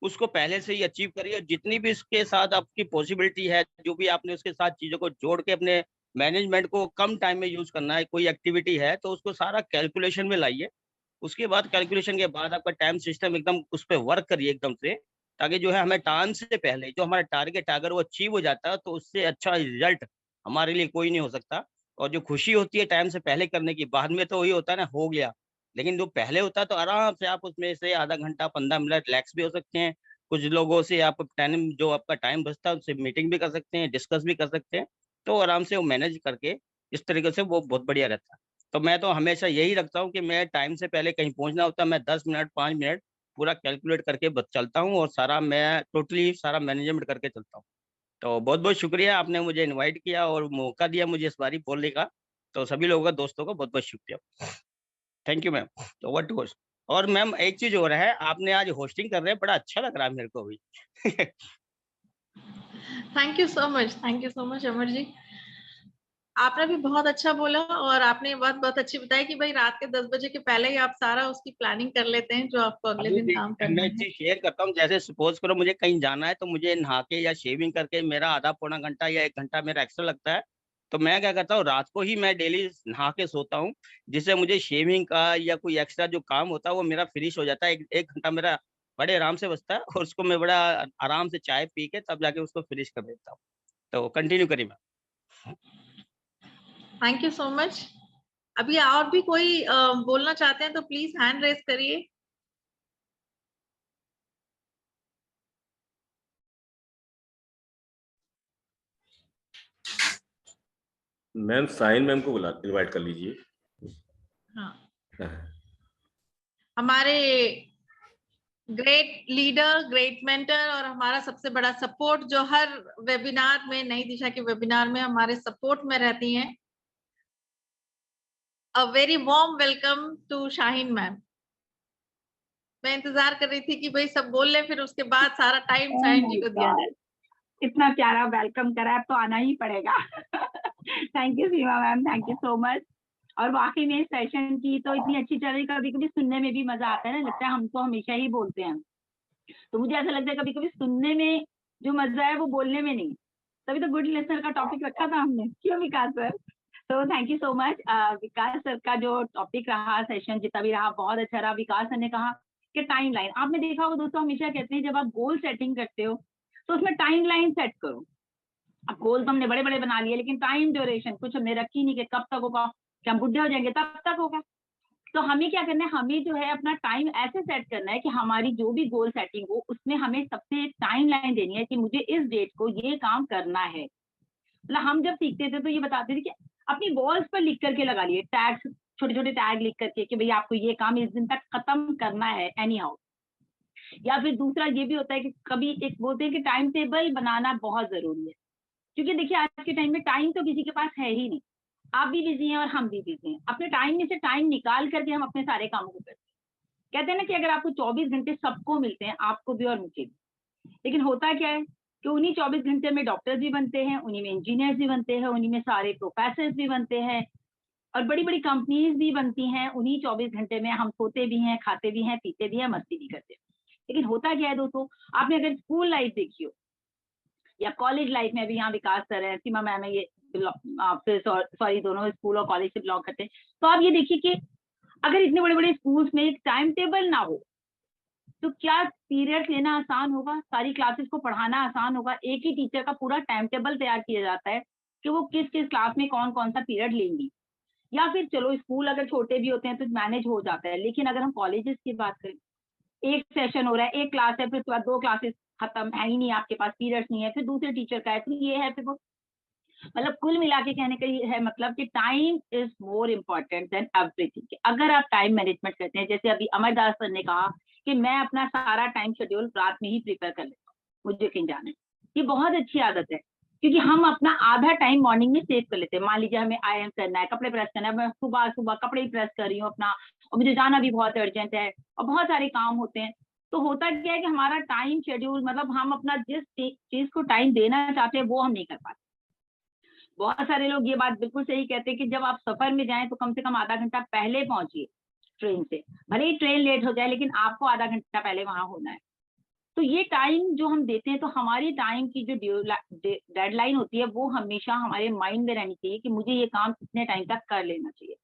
Speaker 9: उसको पहले से ही अचीव करिए। जितनी भी इसके साथ आपकी पॉसिबिलिटी है, जो भी आपने उसके साथ चीजों को जोड़ के अपने मैनेजमेंट को कम टाइम में यूज करना है, कोई एक्टिविटी है तो उसको सारा कैलकुलेशन में लाइए। उसके बाद कैलकुलेशन के बाद आपका टाइम सिस्टम एकदम उस पर वर्क करिए एकदम से, ताकि जो है हमें टाइम से पहले जो हमारा टारगेट है अगर वो अचीव हो जाता है तो उससे अच्छा रिजल्ट हमारे लिए कोई नहीं हो सकता। और जो खुशी होती है टाइम से पहले करने की, बाद में तो वही होता है ना, हो गया। लेकिन जो पहले होता है तो आराम से आप उसमें से आधा घंटा 15 मिनट रिलैक्स भी हो सकते हैं। कुछ लोगों से आप टाइम जो आपका टाइम बचता है उससे मीटिंग भी कर सकते हैं, डिस्कस भी कर सकते हैं। तो आराम से वो मैनेज करके इस तरीके से वो बहुत बढ़िया रहता है। तो मैं तो हमेशा यही रखता हूँ कि मैं टाइम से पहले कहीं पहुंचना होता है, मैं 10 मिनट 5 मिनट पूरा कैलकुलेट करके चलता हूँ, और सारा मैं टोटली सारा मैनेजमेंट करके चलता हूँ। तो बहुत बहुत शुक्रिया, आपने मुझे इनवाइट किया और मौका दिया मुझे इस बारी बोलने का। तो सभी लोगों का, दोस्तों को बहुत बहुत शुक्रिया। Thank you ma'am. तो व्हाट होस्ट। और मैम एक चीज हो रहा है, आपने आज होस्टिंग कर रहे हैं, बड़ा अच्छा लग रहा है मेरे को भी।
Speaker 2: Thank you so much Amar ji. आपने भी बहुत अच्छा बोला, और आपने ये बात बहुत अच्छी बताई कि भाई रात के 10 बजे के पहले ही आप सारा उसकी प्लानिंग कर लेते हैं जो आपको अगले
Speaker 9: अभी
Speaker 2: दिन काम
Speaker 9: देखिए,
Speaker 2: करना
Speaker 9: मैं
Speaker 2: है।
Speaker 9: चीज शेयर करता हूँ। जैसे सपोज करो मुझे कहीं जाना है, तो मुझे नहा के या शेविंग करके मेरा आधा पौना घंटा या 1 घंटा मेरा एक्स्ट्रा लगता है। तो मैं क्या करता हूँ, रात को ही मैं डेली नहा के सोता हूँ, जिससे मुझे शेविंग का या कोई एक्स्ट्रा जो काम होता है वो मेरा फिनिश हो जाता है। एक घंटा मेरा बड़े आराम से बचता है, और उसको मैं बड़ा आराम से चाय पी के तब जाके उसको फिनिश कर देता हूँ। तो कंटिन्यू करिए ma'am.
Speaker 2: Thank you so much. अभी और भी कोई बोलना चाहते हैं तो प्लीज हैंड रेज करिए।
Speaker 3: मैम साइन मैम को बुला इनवाइट कर लीजिए।
Speaker 2: हाँ, हमारे ग्रेट लीडर, ग्रेट मेंटर, और हमारा सबसे बड़ा सपोर्ट जो हर वेबिनार में, नई दिशा के वेबिनार में हमारे सपोर्ट में रहती हैं। A very warm welcome to Shaheen ma'am. मैं इंतजार कर रही थी कि भाई सब बोल ले, फिर उसके बाद सारा टाइम
Speaker 1: Oh
Speaker 2: शाहीन
Speaker 1: my
Speaker 2: जी को दिया
Speaker 1: God,
Speaker 2: जाए।
Speaker 1: इतना प्यारा वेलकम करा, अब तो आना ही पड़ेगा। Thank you Seema ma'am, thank you so much. और वाकई में सेशन की तो इतनी अच्छी चल रही, कभी कभी सुनने में भी मजा आता है ना, लगता है हम तो हमेशा ही बोलते हैं, तो मुझे ऐसा लगता है कभी कभी सुनने में जो मजा है वो बोलने में नहीं। तभी तो गुड लिसनर का टॉपिक रखा था हमने, क्यों विकास सर? तो thank you so much. Vikas sir का जो टॉपिक रहा, सेशन जितना भी रहा, बहुत अच्छा रहा। विकास सर ने कहा कि टाइम लाइन, आपने देखा होगा दोस्तों, हमेशा कहते हैं जब आप गोल सेटिंग करते हो तो उसमें टाइम लाइन सेट करो। अब गोल तो हमने बड़े बड़े बना लिए, लेकिन टाइम ड्यूरेशन कुछ हमने रखी नहीं कि कब तक होगा, कि हम बुढ़े हो जाएंगे तब तक होगा। तो हमें क्या करना है, हमें जो है अपना टाइम ऐसे सेट करना है कि हमारी जो भी गोल सेटिंग हो उसमें हमें सबसे एक टाइम लाइन देनी है कि मुझे इस डेट को ये काम करना है। मतलब हम जब सीखते थे तो ये बताते थे कि अपनी वॉल्स पर लिख करके लगा लिए टैग, छोटे छोटे टैग लिख करके कि भाई आपको ये काम इस दिन तक खत्म करना है एनी हाउ। या फिर दूसरा ये भी होता है कि कभी एक बोलते हैं कि टाइम टेबल बनाना बहुत जरूरी है, क्योंकि देखिए आज के टाइम में टाइम तो किसी के पास है ही नहीं। आप भी बिजी हैं और हम भी बिजी हैं, अपने टाइम में से टाइम निकाल करके हम अपने सारे कामों को करते हैं। कहते हैं ना कि अगर आपको 24 घंटे सबको मिलते हैं, आपको भी और मुझे भी, लेकिन होता क्या है कि उन्हीं 24 घंटे में डॉक्टर्स भी बनते हैं, उन्हीं में इंजीनियर्स भी बनते हैं, उन्हीं में सारे प्रोफेसर्स भी बनते हैं, और बड़ी बड़ी कंपनीज भी बनती हैं। उन्हीं 24 घंटे में हम सोते भी हैं, खाते भी हैं, पीते भी हैं, मस्ती भी करते हैं। लेकिन होता क्या है दोस्तों, आपने अगर स्कूल लाइफ देखी हो या कॉलेज लाइफ में, भी यहाँ विकास सर है, सीमा मैम है, ये सॉरी दोनों स्कूल और कॉलेज से बिलोंग करते हैं, तो आप ये देखिए कि अगर इतने बड़े बड़े स्कूल्स में एक टाइम टेबल ना हो तो क्या पीरियड लेना आसान होगा, सारी क्लासेस को पढ़ाना आसान होगा? एक ही टीचर का पूरा टाइम टेबल तैयार किया जाता है कि वो किस किस क्लास में कौन कौन सा पीरियड लेंगी। या फिर चलो स्कूल अगर छोटे भी होते हैं तो मैनेज हो जाता है, लेकिन अगर हम कॉलेजेस की बात करें, एक सेशन हो रहा है, एक क्लास है, फिर उसके बाद 2 क्लासेस खत्म, है ही नहीं आपके पास, पीरियड्स नहीं है, फिर दूसरे टीचर का है, फिर ये है, फिर वो। मतलब कुल मिला के कहने का ये है मतलब कि time is more important then everything. अगर आप टाइम मैनेजमेंट करते हैं, जैसे अभी अमरदास सर ने कहा कि मैं अपना सारा टाइम शेड्यूल रात में ही प्रिपेयर कर लेता हूँ, मुझे कहीं जाना है, ये बहुत अच्छी आदत है, क्योंकि हम अपना आधा टाइम मॉर्निंग में सेव कर लेते हैं। मान लीजिए हमें आयरन करना है, कपड़े प्रेस करना है, मैं सुबह सुबह कपड़े ही प्रेस कर रही हूँ अपना, और मुझे जाना भी बहुत अर्जेंट है और बहुत सारे काम होते हैं, तो होता क्या है कि हमारा टाइम शेड्यूल, मतलब हम अपना जिस चीज को टाइम देना चाहते हैं वो हम नहीं कर पाते। बहुत सारे लोग ये बात बिल्कुल सही कहते हैं कि जब आप सफर में जाएं तो कम से कम आधा घंटा पहले पहुंचिए ट्रेन से, भले ही ट्रेन लेट हो जाए लेकिन आपको आधा घंटा पहले वहां होना है। तो ये टाइम जो हम देते हैं, तो हमारी टाइम की जो डेडलाइन होती है वो हमेशा हमारे माइंड में रहनी चाहिए कि मुझे ये काम इतने टाइम तक कर लेना चाहिए।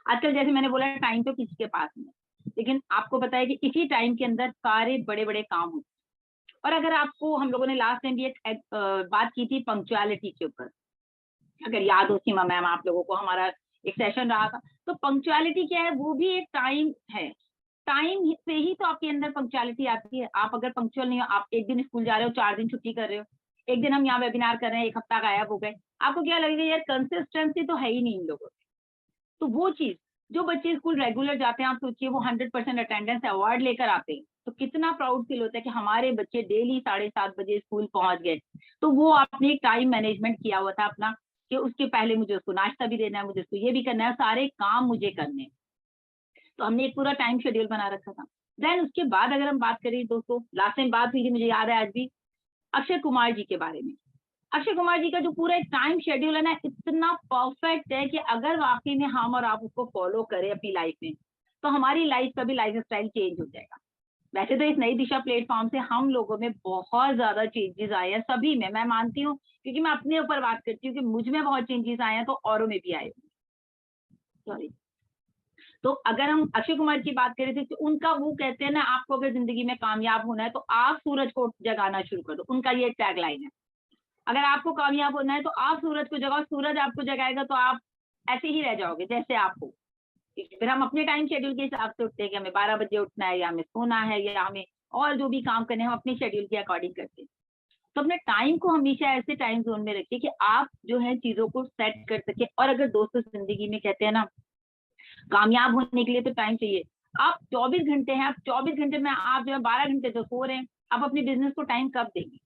Speaker 1: आजकल जैसे मैंने बोला टाइम तो किसी के पास नहीं, लेकिन आपको पता है कि इसी टाइम के अंदर सारे बड़े बड़े काम होते हैं। और अगर आपको, हम लोगों ने लास्ट टाइम भी एक बात की थी पंक्चुअलिटी के ऊपर, अगर याद हो सीमा मैम आप लोगों को, हमारा एक सेशन रहा था, तो पंक्चुअलिटी क्या है, वो भी एक टाइम है। टाइम से ही तो आपके अंदर पंक्चुअलिटी आती है। आप अगर पंक्चुअल नहीं हो, आप एक दिन स्कूल जा रहे हो, 4 दिन छुट्टी कर रहे हो, एक दिन हम यहाँ वेबिनार कर रहे हैं, 1 हफ्ता गायब हो गए, आपको क्या लगेगा यार कंसिस्टेंसी तो है ही नहीं इन लोगों की। तो वो चीज, जो बच्चे स्कूल रेगुलर जाते हैं, आप सोचिए वो 100% अटेंडेंस अवार्ड लेकर आते हैं, तो कितना प्राउड फील होता है कि हमारे बच्चे डेली 7:30 बजे स्कूल पहुंच गए। तो वो आपने टाइम मैनेजमेंट किया हुआ था अपना, कि उसके पहले मुझे उसको नाश्ता भी देना है, मुझे उसको ये भी करना है, सारे काम मुझे करने हैं। तो हमने एक पूरा टाइम शेड्यूल बना रखा था। देन उसके बाद अगर हम बात करें दोस्तों, लास्ट टाइम बात हुई थी, मुझे याद है आज भी, अक्षय कुमार जी के बारे में। अक्षय कुमार जी का जो पूरा एक टाइम शेड्यूल है ना, इतना परफेक्ट है कि अगर वाकई में हम और आप उसको फॉलो करें अपनी लाइफ में, तो हमारी लाइफ का भी लाइफ स्टाइल चेंज हो जाएगा। वैसे तो इस नई दिशा प्लेटफॉर्म से हम लोगों में बहुत ज्यादा चेंजेस आए हैं, सभी में, मैं मानती हूँ, क्योंकि मैं अपने ऊपर बात करती हूँ कि मुझ में बहुत चेंजेस आए हैं, तो औरों में भी आए। सॉरी। तो अगर हम अक्षय कुमार की बात करें तो उनका वो कहते हैं ना, आपको अगर जिंदगी में कामयाब होना है तो आप सूरज को जगाना शुरू कर दो, उनका ये टैगलाइन है। अगर आपको कामयाब होना है तो आप सूरज को जगाओ, सूरज आपको जगाएगा तो आप ऐसे ही रह जाओगे जैसे आप हो। फिर हम अपने टाइम शेड्यूल के हिसाब से उठते हैं कि हमें 12 बजे उठना है, या हमें सोना है, या हमें और जो भी काम करने हैं हम अपने शेड्यूल के अकॉर्डिंग करते हैं। तो अपने टाइम को हमेशा ऐसे टाइम जोन में रखिए कि आप जो है चीजों को सेट कर सके। और अगर दोस्तों जिंदगी में कहते हैं ना, कामयाब होने के लिए तो टाइम चाहिए। आप 24 घंटे हैं, आप 24 घंटे में आप जो है 12 घंटे तो सो रहे हैं, आप अपने बिजनेस को टाइम कब देंगे?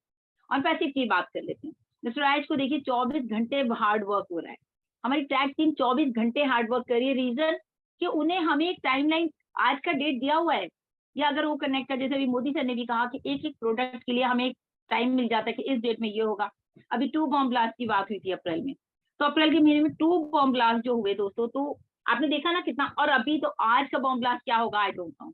Speaker 1: और पैसिव की बात कर लेते हैं, मिस्टर राइज को देखिए 24 घंटे हार्ड वर्क हो रहा है, हमारी टैक्स टीम 24 घंटे हार्ड वर्क कर रही है। रीजन कि उन्हें हमें एक टाइमलाइन, आज का डेट दिया हुआ है, या अगर वो कनेक्ट कर, जैसे अभी मोदी सर ने भी कहा कि एक एक प्रोडक्ट के लिए हमें एक टाइम मिल जाता है कि इस डेट में ये होगा। अभी 2 बॉम्ब ब्लास्ट की बात हुई थी अप्रैल में, तो अप्रैल के महीने में 2 बॉम्ब ब्लास्ट जो हुए दोस्तों, तो आपने देखा ना कितना, और अभी तो आज का बॉम्ब ब्लास्ट क्या होगा आई डोंट नो।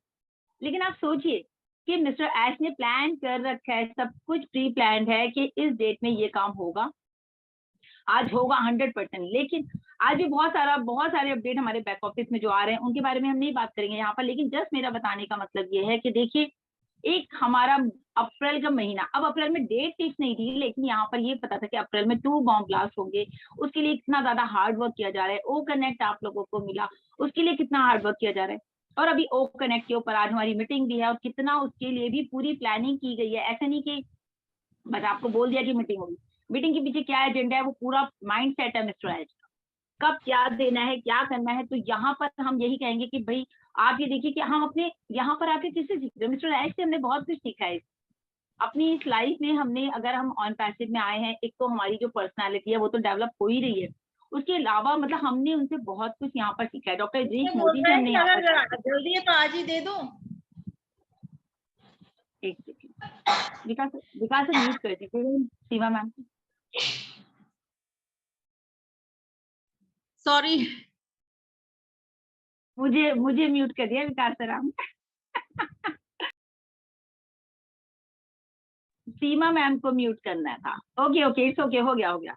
Speaker 1: लेकिन आप सोचिए कि मिस्टर ऐश ने प्लान कर रखा है, सब कुछ प्री प्लान है कि इस डेट में ये काम होगा, आज होगा 100%। लेकिन आज भी बहुत सारे अपडेट हमारे बैक ऑफिस में जो आ रहे हैं, उनके बारे में हम नहीं बात करेंगे यहाँ पर। लेकिन जस्ट मेरा बताने का मतलब ये है कि देखिए, एक हमारा अप्रैल का महीना, अब अप्रैल में डेट फिक्स नहीं थी, लेकिन यहाँ पर ये पता था कि अप्रैल में 2 बॉम्ब ब्लास्ट होंगे, उसके लिए इतना ज्यादा हार्ड वर्क किया जा रहा है। ओ कनेक्ट आप लोगों को मिला, उसके लिए कितना हार्ड वर्क किया जा रहा है। और अभी ओ कनेक्ट के ऊपर आज हमारी मीटिंग भी है, और कितना उसके लिए भी पूरी प्लानिंग की गई है। ऐसा नहीं कि बस आपको बोल दिया कि मीटिंग होगी, मीटिंग के पीछे क्या एजेंडा है, वो पूरा माइंड सेट है मिस्टर एच, कब क्या देना है, क्या करना है। तो यहाँ पर हम यही कहेंगे कि भाई आप ये देखिए कि हम अपने यहाँ पर आके किससे सीख रहे हैं, मिस्टर एच से हमने बहुत कुछ सीखा है अपनी इस लाइफ में। हमने, अगर हम ऑन पैसिव में आए हैं, एक तो हमारी जो पर्सनालिटी है वो तो डेवलप हो ही रही है, उसके अलावा मतलब हमने उनसे बहुत कुछ यहाँ पर सीखा है। डॉक्टर इद्रीस मोदी से हमने यहाँ पर,
Speaker 2: जल्दी है तो आज ही दे दो।
Speaker 1: एक सेकंड, विकास से म्यूट कर दीजिए सीमा मैम।
Speaker 2: सॉरी,
Speaker 1: मुझे म्यूट कर दिया विकास सर। सीमा मैम को म्यूट करना था। ओके इट्स ओके, हो गया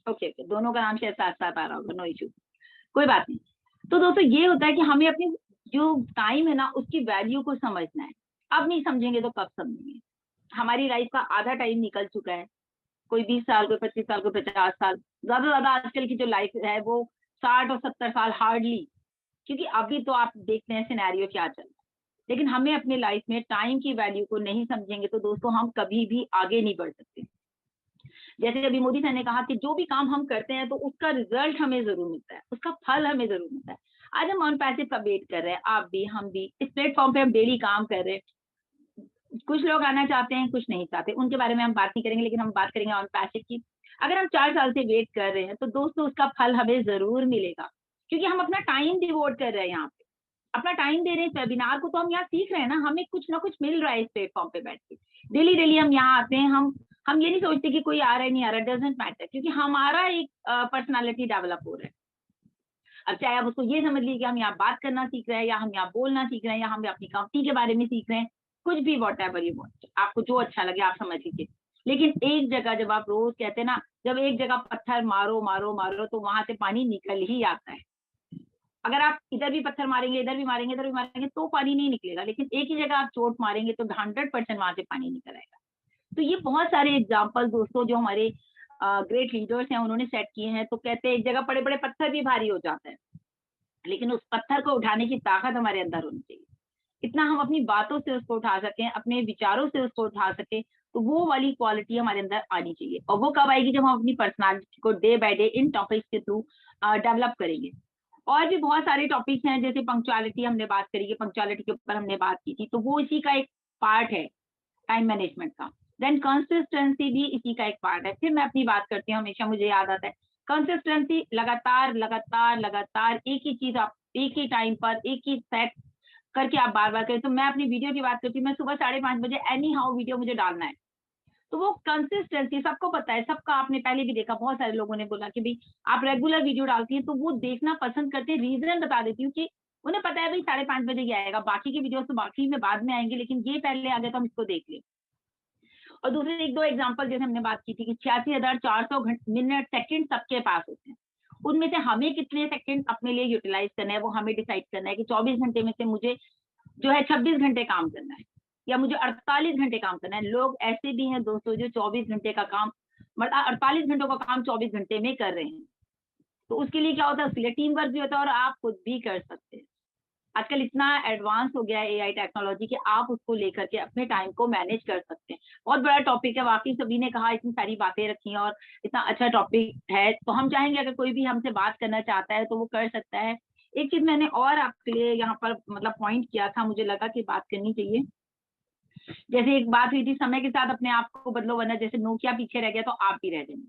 Speaker 1: ओके, दोनों का नाम शायद साथ साथ आ रहा होगा, नो इशू, कोई बात नहीं। तो दोस्तों ये होता है कि हमें अपनी जो टाइम है ना, उसकी वैल्यू को समझना है। अब नहीं समझेंगे तो कब समझेंगे? हमारी लाइफ का आधा टाइम निकल चुका है, कोई 20 साल, कोई 25 साल, कोई 50 साल, ज्यादा आजकल की जो लाइफ है वो 60 और 70 साल हार्डली, क्योंकि अभी तो आप देखते हैं सिनेरियो क्या चल रहा है। लेकिन हमें अपने लाइफ में टाइम की वैल्यू को नहीं समझेंगे तो दोस्तों हम कभी भी आगे नहीं बढ़ सकते। जैसे अभी मोदी सर ने कहा कि जो भी काम हम करते हैं तो उसका रिजल्ट हमें जरूर मिलता है, उसका फल हमें जरूर मिलता है। आज हम ऑन पैसिव का वेट कर रहे हैं, आप भी, हम भी। इस प्लेटफॉर्म पे हम डेली काम कर रहे हैं। कुछ लोग आना चाहते हैं, कुछ नहीं चाहते, उनके बारे में हम बात नहीं करेंगे, लेकिन हम बात करेंगे ऑन पैसिव की। अगर हम 4 साल से वेट कर रहे हैं तो दोस्तों उसका फल हमें जरूर मिलेगा, क्योंकि हम अपना टाइम डिवोट कर रहे हैं, यहाँ पे अपना टाइम दे रहे हैं इस वेबिनार को। तो हम यहाँ सीख रहे हैं ना, हमें कुछ ना कुछ मिल रहा है इस प्लेटफॉर्म पे बैठ के। डेली डेली हम यहाँ आते हैं, हम ये नहीं सोचते कि कोई आ रहा है नहीं आ रहा, डजंट मैटर, क्योंकि हमारा एक पर्सनालिटी डेवलप हो रहा है। अब चाहे आप उसको ये समझ लीजिए कि हम यहाँ बात करना सीख रहे हैं, या हम यहाँ बोलना सीख रहे हैं, या हम अपनी कंपनी के बारे में सीख रहे हैं, कुछ भी, वॉट एवर यू वांट, आपको जो अच्छा लगे आप समझ लीजिए। लेकिन एक जगह जब आप रोज कहते हैं ना, जब एक जगह पत्थर मारो मारो मारो तो वहां से पानी निकल ही आता है। अगर आप इधर भी पत्थर मारेंगे, इधर भी मारेंगे, इधर भी मारेंगे, तो पानी नहीं निकलेगा। लेकिन एक ही जगह आप चोट मारेंगे तो 100% वहां से पानी निकल आएगा। तो ये बहुत सारे एग्जाम्पल दोस्तों जो हमारे ग्रेट लीडर्स हैं उन्होंने सेट किए हैं। तो कहते हैं एक जगह बड़े बड़े पत्थर भी भारी हो जाते हैं, लेकिन उस पत्थर को उठाने की ताकत हमारे अंदर होनी चाहिए। इतना हम अपनी बातों से उसको उठा सकें, अपने विचारों से उसको उठा सकें, तो वो वाली क्वालिटी हमारे अंदर आनी चाहिए। और वो कब आएगी? जब हम अपनी पर्सनालिटी को day by day in topics के थ्रू डेवलप करेंगे। और भी बहुत सारे टॉपिक्स हैं, जैसे पंक्चुअलिटी हमने बात करी है, पंक्चुअलिटी के ऊपर हमने बात की थी, तो वो इसी का एक पार्ट है टाइम मैनेजमेंट का। देन कंसिस्टेंसी भी इसी का एक पार्ट है। फिर मैं अपनी बात करती हूँ, हमेशा मुझे याद आता है कंसिस्टेंसी, लगातार लगातार लगातार एक ही चीज आप एक ही टाइम पर एक ही सेट करके आप बार बार करें। तो मैं अपनी वीडियो की बात करती हूँ, मैं सुबह 5:30 बजे एनी हाउ वीडियो मुझे डालना है। तो वो कंसिस्टेंसी सबको पता है, सबका आपने पहले भी देखा, बहुत सारे लोगों ने बोला कि भाई आप रेगुलर वीडियो डालती हैं, तो वो देखना पसंद करते हैं। रीजन बता देती हूँ कि उन्हें पता है भाई 5:30 बजे ही आएगा, बाकी की वीडियो तो बाकी में बाद में आएंगे, लेकिन ये पहले आ गया तो हम इसको देख लें। और दूसरे 1-2 एग्जाम्पल जैसे हमने बात की थी कि 86,400 मिनट सेकंड सबके पास होते हैं, उनमें से हमें कितने सेकंड अपने लिए यूटिलाइज करना है, वो हमें डिसाइड करना है कि 24 घंटे में से मुझे जो है 26 घंटे काम करना है, या मुझे 48 घंटे काम करना है। लोग ऐसे भी हैं दोस्तों जो 24 घंटे का काम, मतलब 48 घंटों का काम 24 घंटे में कर रहे हैं। तो उसके लिए क्या होता है? उसके लिए टीम वर्क भी होता है, और आप खुद भी कर सकते हैं। आजकल इतना एडवांस हो गया है एआई टेक्नोलॉजी कि आप उसको लेकर के अपने टाइम को मैनेज कर सकते हैं। बहुत बड़ा टॉपिक है, वाकई सभी ने कहा, इतनी सारी बातें रखी हैं और इतना अच्छा टॉपिक है। तो हम चाहेंगे अगर कोई भी हमसे बात करना चाहता है तो वो कर सकता है। एक चीज मैंने और आपके लिए यहाँ पर मतलब पॉइंट किया था, मुझे लगा कि बात करनी चाहिए। जैसे एक बात हुई थी, समय के साथ अपने आप को बदलो, वरना जैसे नोकिया पीछे रह गया तो आप भी रह जाएंगे,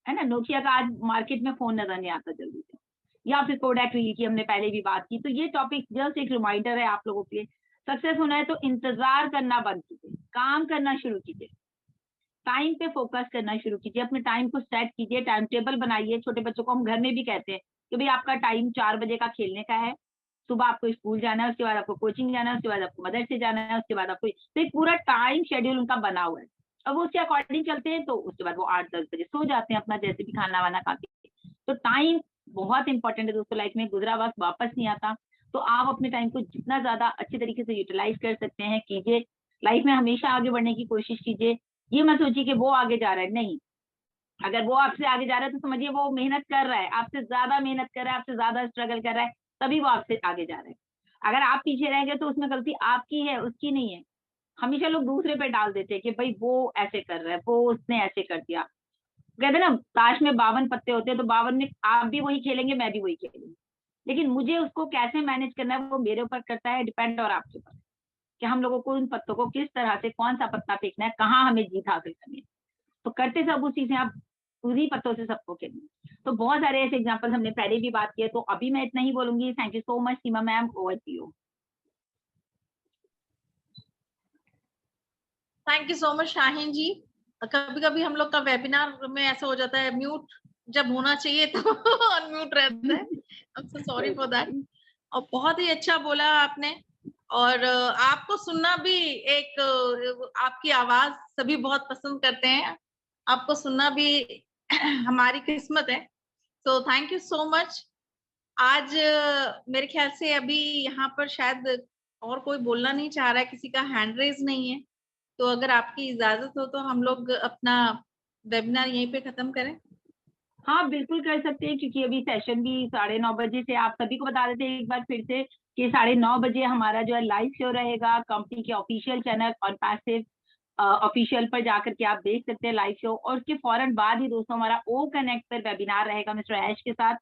Speaker 1: है ना। नोकिया का आज मार्केट में फोन नजर नहीं आता जल्दी से, या फिर कोडैक रील की हमने पहले भी बात की। तो ये टॉपिक जस्ट एक रिमाइंडर है आप लोगों के लिए। सक्सेस होना है तो इंतजार करना बंद कीजिए, काम करना शुरू कीजिए, टाइम पे फोकस करना शुरू कीजिए, अपने टाइम को सेट कीजिए, टाइम टेबल बनाइए। छोटे बच्चों को हम घर में भी कहते हैं कि भाई आपका टाइम 4 बजे का खेलने का है, सुबह आपको स्कूल जाना है, उसके बाद आपको कोचिंग जाना है, उसके बाद आपको मदरसे जाना है, उसके बाद आपको, तो एक पूरा टाइम शेड्यूल उनका बना हुआ है। अब वो उसके अकॉर्डिंग चलते हैं, तो उसके बाद वो 8-10 बजे सो जाते हैं अपना जैसे भी खाना वाना खा के। तो टाइम बहुत इंपॉर्टेंट है दोस्तों, लाइफ में गुजरा वक्त वापस नहीं आता। तो आप अपने टाइम को जितना ज्यादा अच्छे तरीके से यूटिलाइज कर सकते हैं कीजिए। लाइफ में हमेशा आगे बढ़ने की कोशिश कीजिए। ये मत सोचिए कि वो आगे जा रहा है, नहीं। अगर वो आपसे आगे जा रहा है तो समझिए वो मेहनत कर रहा है, आपसे ज्यादा मेहनत कर रहा है, आपसे ज्यादा स्ट्रगल कर रहा है, तभी वो आपसे आगे जा रहा है। अगर आप पीछे रह गए तो उसमें गलती आपकी है, उसकी नहीं है। हमेशा लोग दूसरे पे डाल देते हैं कि भाई वो ऐसे कर रहा है, वो उसने ऐसे कर दिया। कहते ना ताश में 52 पत्ते होते हैं, तो 52 में आप भी वही खेलेंगे, मैं भी वही खेलूंगी, लेकिन मुझे उसको कैसे मैनेज करना है वो मेरे ऊपर करता है डिपेंड, और आपके ऊपर कि हम लोगों को उन पत्तों को किस तरह से, कौन सा पत्ता फेंकना है, कहाँ हमें जीत हासिल करनी है। तो करते सब उसी से, आप उन्हीं पत्तों से सबको खेलना। तो बहुत सारे ऐसे एग्जाम्पल हमने पहले भी बात किए, तो अभी मैं इतना ही बोलूंगी। Thank you so much Seema ma'am, over to you.
Speaker 2: Thank you so much Shaheen ji. कभी कभी हम लोग का वेबिनार में ऐसा हो जाता है, म्यूट जब होना चाहिए तो अनम्यूट रहता है। I am so sorry for that. और बहुत ही अच्छा बोला आपने, और आपको सुनना भी एक, आपकी आवाज सभी बहुत पसंद करते हैं, आपको सुनना भी हमारी किस्मत है। तो थैंक यू सो मच। आज मेरे ख्याल से अभी यहाँ पर शायद और कोई बोलना नहीं चाह रहा है, किसी का हैंड रेज नहीं है। तो अगर आपकी इजाजत हो तो हम लोग अपना वेबिनार यहीं पे खत्म करें।
Speaker 1: हाँ बिल्कुल कर सकते हैं, क्योंकि अभी सेशन भी 9:30 बजे से, आप सभी को बता देते हैं एक बार फिर से कि 9:30 बजे हमारा जो है लाइव शो रहेगा कंपनी के official channel on passive official पर जाकर के आप देख सकते हैं लाइव शो। और उसके फौरन बाद ही दोस्तों हमारा ओ कनेक्ट पर वेबिनार रहेगा मिस्टर ऐश के साथ,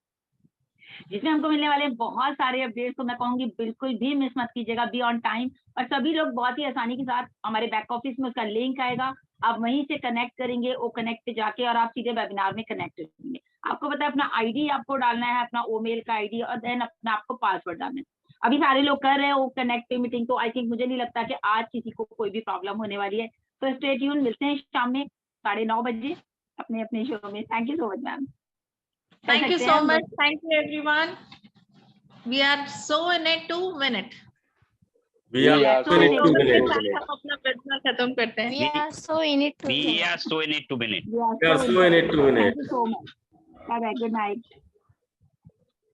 Speaker 1: जिसमें हमको मिलने वाले बहुत सारे अपडेट्स। तो मैं कहूंगी बिल्कुल भी मिस मत कीजिएगा, बी ऑन टाइम। और सभी लोग बहुत ही आसानी के साथ हमारे बैक ऑफिस में उसका लिंक आएगा, आप वहीं से कनेक्ट करेंगे ओ कनेक्ट पे जाके और आप सीधे वेबिनार में कनेक्ट करेंगे। आपको पता है अपना आईडी आपको डालना है, अपना ईमेल का आईडी, और देन अपना आपको पासवर्ड डालना है। अभी सारे लोग कर रहे हैं ओ कनेक्ट पे मीटिंग, तो आई थिंक मुझे नहीं लगता कि आज किसी को कोई भी प्रॉब्लम होने वाली है। तो स्टे ट्यून, मिलते हैं शाम में 9:30 बजे अपने अपने शो में। Thank you so much ma'am.
Speaker 2: Thank you so much. Thank you everyone. We are so in it 2 minute.
Speaker 3: We are so in it 2 minutes.
Speaker 2: हम अपना वेबिनार खत्म करते हैं।
Speaker 7: We are so in it to
Speaker 8: We
Speaker 7: win it.
Speaker 8: are so in it to win it.
Speaker 1: We are so in it 2 minutes. Thank you so much. Bye bye. Good night.